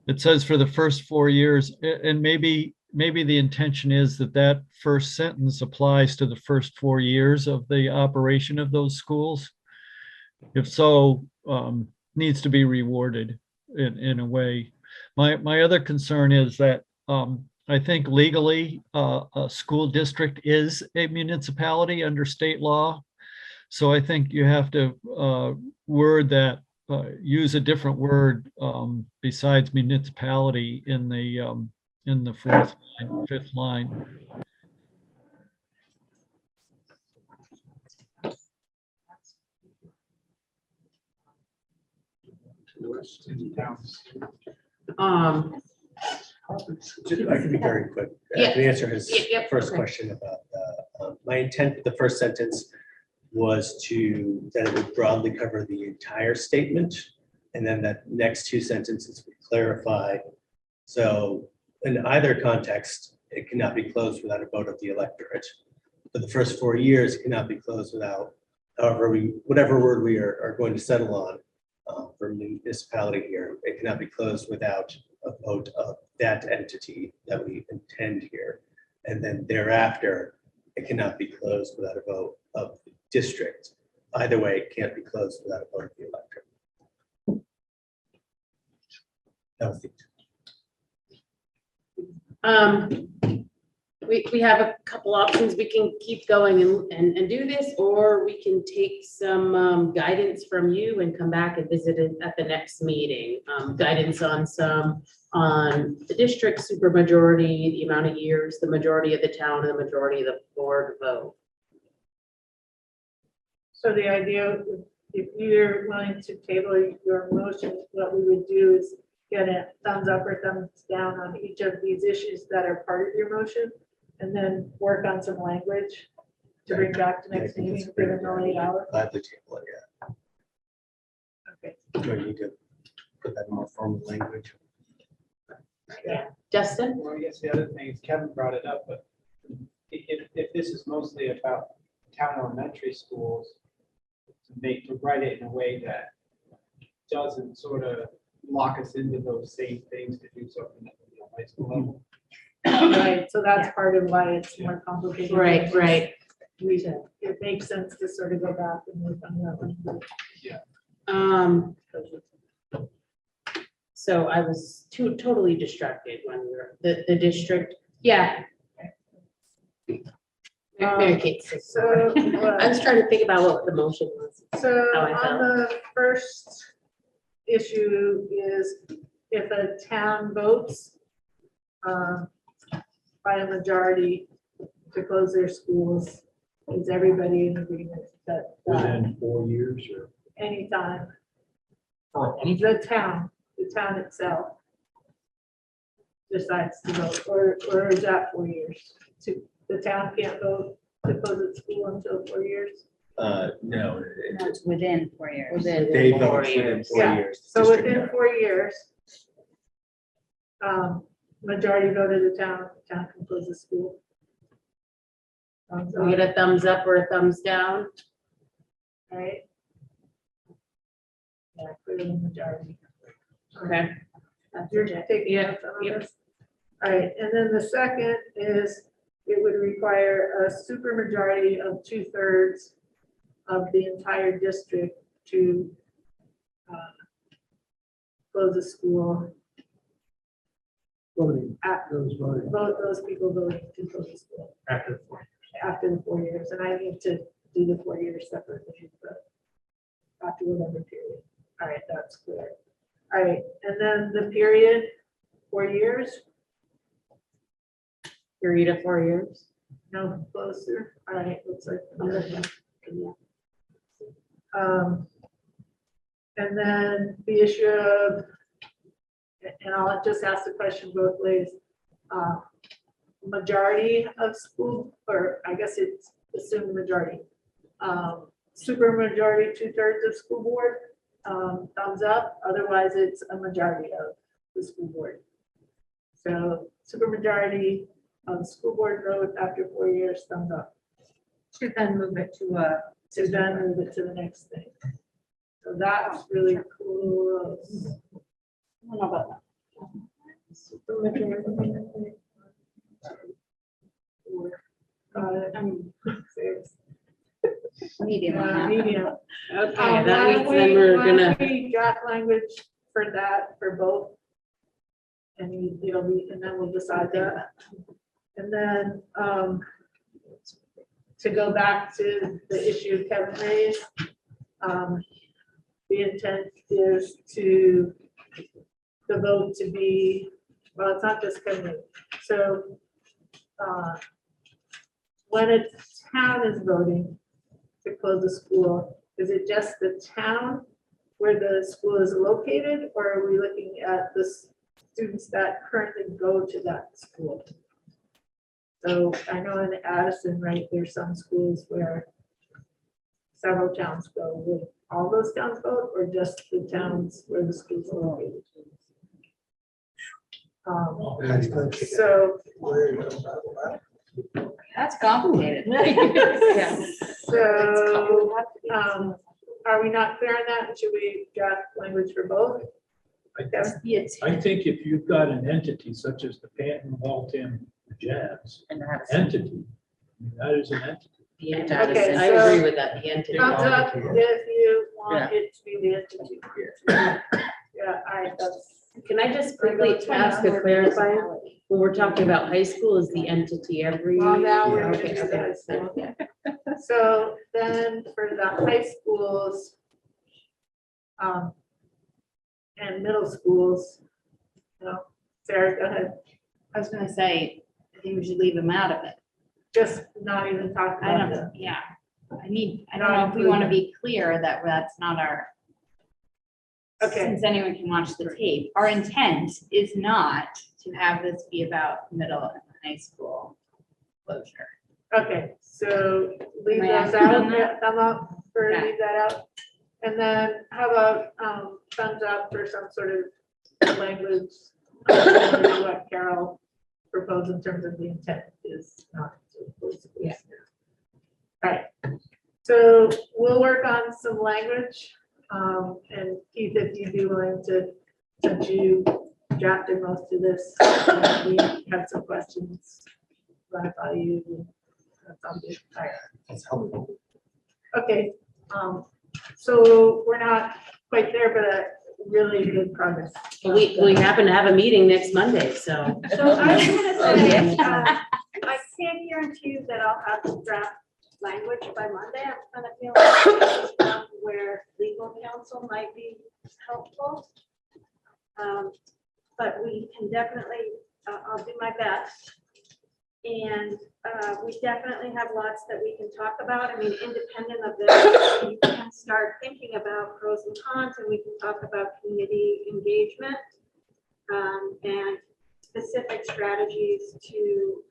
It says for the first 4 years, and maybe the intention is that first sentence applies to the first 4 years of the operation of those schools. If so, needs to be rewarded in a way. My other concern is that I think legally a school district is a municipality under state law. So I think you have to word that, use a different word besides municipality in the fifth line. I can be very quick. Yeah. To answer his Yeah, first okay. question about, my intent with the first sentence was that it would broadly cover the entire statement. And then that next 2 sentences would clarify. So in either context, it cannot be closed without a vote of the electorate. For the first 4 years, it cannot be closed without, whatever word we are going to settle on for municipality here, it cannot be closed without a vote of that entity that we intend here. And then thereafter, it cannot be closed without a vote of the district. Either way, it can't be closed without a vote of the electorate. That was it. We have a couple options. We can keep going and do this, or we can take some guidance from you and come back and visit it at the next meeting. Guidance on the district supermajority, the amount of years, the majority of the town, and the majority of the board vote. So the idea, if you're willing to table your motion, what we would do is get a thumbs up or thumbs down on each of these issues that are part of your motion, and then work on some language to bring back to next meeting, given the late hour. Gladly table it, Okay. yeah. Do I need to put that in more formal language? Justin? Well, I guess the other thing is Kevin brought it up, but if this is mostly about town elementary schools, to write it in a way that doesn't sort of lock us into those same things to do something at the high school level. Right, so that's part of why it's more complicated. Right, right. It makes sense to sort of go back and work on that one. So I was totally distracted when we were, the district, yeah. Mary Kate says so. I was trying to think about what the motion was. So How I on felt. the first issue is if a town votes by a majority to close their schools, is everybody in agreement that Within 4 years or? anytime For any, the town itself decides to vote, or is that 4 years? The town can't vote to close its school until 4 years? No. That's within 4 years. They vote within 4 Yeah, years. so District within can. 4 years, majority voted the town can close the school. So we get a thumbs up or a thumbs down. Right? Yeah, clearly majority. Okay. You're taking Yeah, notes on yep. this? All right, and then the second is it would require a supermajority of 2/3 of the entire district to close the school. Voting, At- those voting. Vote those people voting to close the school after the 4 after the 4 years, and I need to do the 4 years separately, but after whatever period. All right, that's clear. All right, and then the period, 4 years, Period of 4 years. no closer. All right, looks like. And then the issue of, and I'll just ask the question both ways. Majority of school, or I guess it's assumed majority. Super majority, 2/3 of school board, thumbs up, otherwise it's a majority of the school board. So super majority of the school board vote after 4 years, thumbs up. To then move it to a. To then move it to the next thing. So that's really cool. I don't know about that. Medium on that. Medium. Okay, Why that means don't then we- we're why don't gonna, we draft language for that, for both. And it'll be, and then we'll decide that. And then, to go back to the issue Kevin raised, the intent is to, the vote to be, well, it's not just Kevin. So, when a town is voting to close the school, is it just the town where the school is located, or are we looking at the students that currently go to that school? So I know in Addison, right, there's some schools where several towns go. Would all those towns vote, or just the towns where the schools are located? So, That's complicated. yeah. So, are we not clear on that? Should we draft language for both? That's the intent. I think if you've got an entity such as the Panton, Walton, Jazz And that's entity, I mean, that is an entity. The entity, Okay, I so- agree with that, the entity. Thumbs up if you want it to be the entity. Yeah, that's. Can I just quickly ask a clarifying? When we're talking about high school, is the entity every? Well, now we're Okay, into okay. that. So then for the high schools, and middle schools, Sarah, go ahead, I was gonna say, I think we should leave them out of it. just not even talk I about don't, it. yeah. I don't know if we want to be clear that that's not our, Okay, since anyone can watch the tape, our intent is not to have this be about middle and high school closure. okay, so leave Am I those accurate out, on that? yeah, thumb up for Okay. leave that out. And then how about, thumbs up for some sort of language, what Carol proposed in terms of the intent is not to close schools. Yeah. All right, so we'll work on some language, and Keith, if you'd be willing to, since you drafted most of this, we have some questions run it by you. That's all good. All right. That's helpful. Okay, so we're not quite there, but really good progress. But we happen to have a meeting next Monday, so. So I was gonna say, Yeah. I can't guarantee you that I'll have the draft language by Monday. I'm kind of feeling where legal counsel might be helpful. But we can definitely, I'll do my best. And we definitely have lots that we can talk about. I mean, independent of this, we can start thinking about pros and cons, and we can talk about community engagement and specific strategies to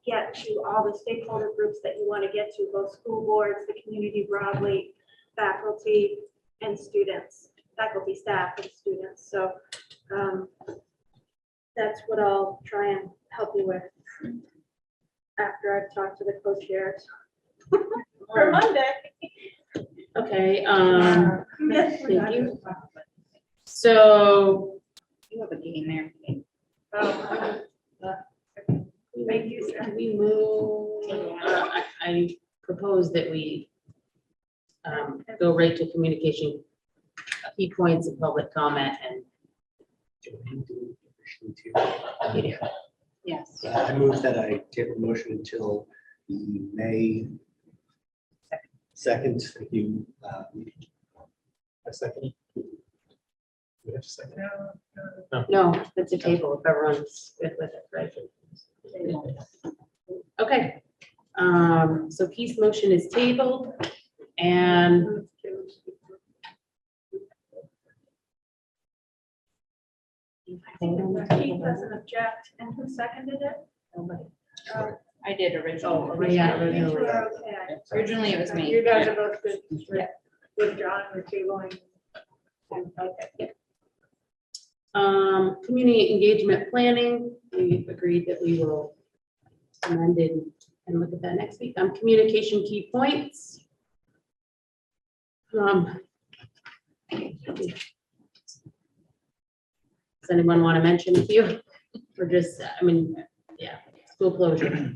get to all the stakeholder groups that you want to get to, both school boards, the community broadly, faculty and students, faculty, staff and students. So that's what I'll try and help you with after I've talked to the co-chairs. For Monday. Okay, Yes, thank you. So, You have a game there. Thank you, Sarah. can we move, I propose that we go right to communication, key points of public comment and. Yes. I move that I take the motion until the May 2nd, if you, a second. We have a second. No, it's a table, if everyone's good with it, right? Okay, so Keith's motion is tabled, and Keith doesn't object, and who seconded it? I did originally. yeah, You originally. two are okay. Originally it was me. You guys are both good with John or tabling. Okay. Community engagement planning, we agreed that we will amend it and look at that next week. Communication key points. Does anyone want to mention a few? Or just, I mean, yeah, school closure.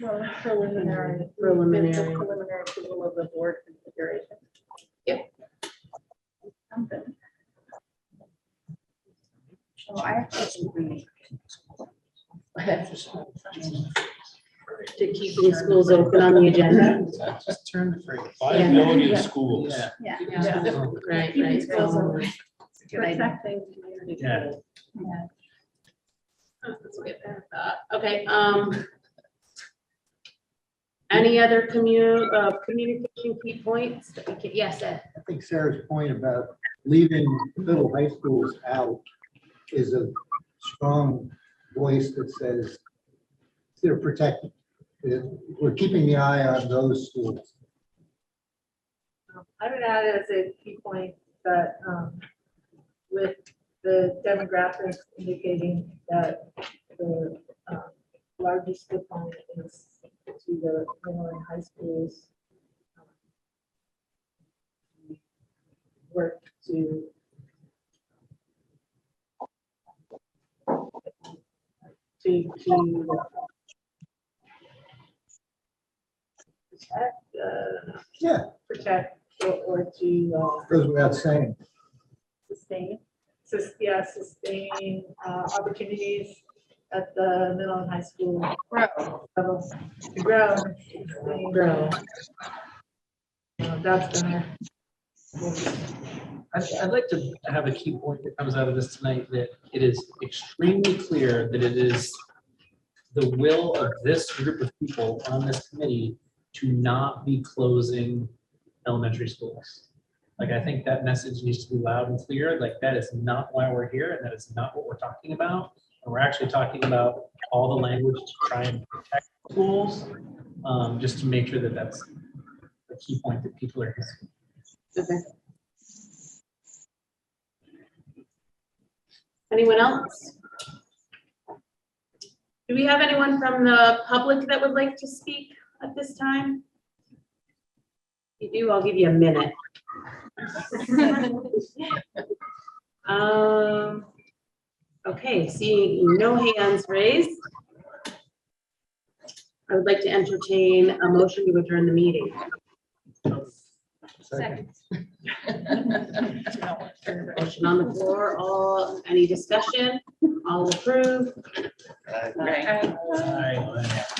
Well, preliminary. Preliminary. Preliminary approval of the board configuration. So I have questions for me. To keeping schools open on the agenda. Just turn the phrase. Viability of schools. Yeah. Right, Keeping right. schools open. It's a good idea. Protecting community. Yeah. Let's get that. Okay, any other communication key points? that we can- Yes, Ed. I think Sarah's point about leaving middle high schools out is a strong voice that says they're protected. We're keeping the eye on those schools. I would add as a key point that with the demographics indicating that the largest component is to the middle and high schools. Work to protect, Yeah, protect or to goes without saying. sustain, sustain opportunities at the middle and high school level. To grow. Sustain. Grow. That's gonna. I'd like to have a key point that comes out of this tonight, that it is extremely clear that it is the will of this group of people on this committee to not be closing elementary schools. Like, I think that message needs to be loud and clear, like that is not why we're here, and that is not what we're talking about. And we're actually talking about all the language to try and protect schools, just to make sure that that's the key point that people are hearing. Okay. Anyone else? Do we have anyone from the public that would like to speak at this time? If you do, I'll give you a minute. Okay, seeing no hands raised, I would like to entertain a motion to adjourn the meeting. Second. Motion on the floor, any discussion? All approve? Right. Aye.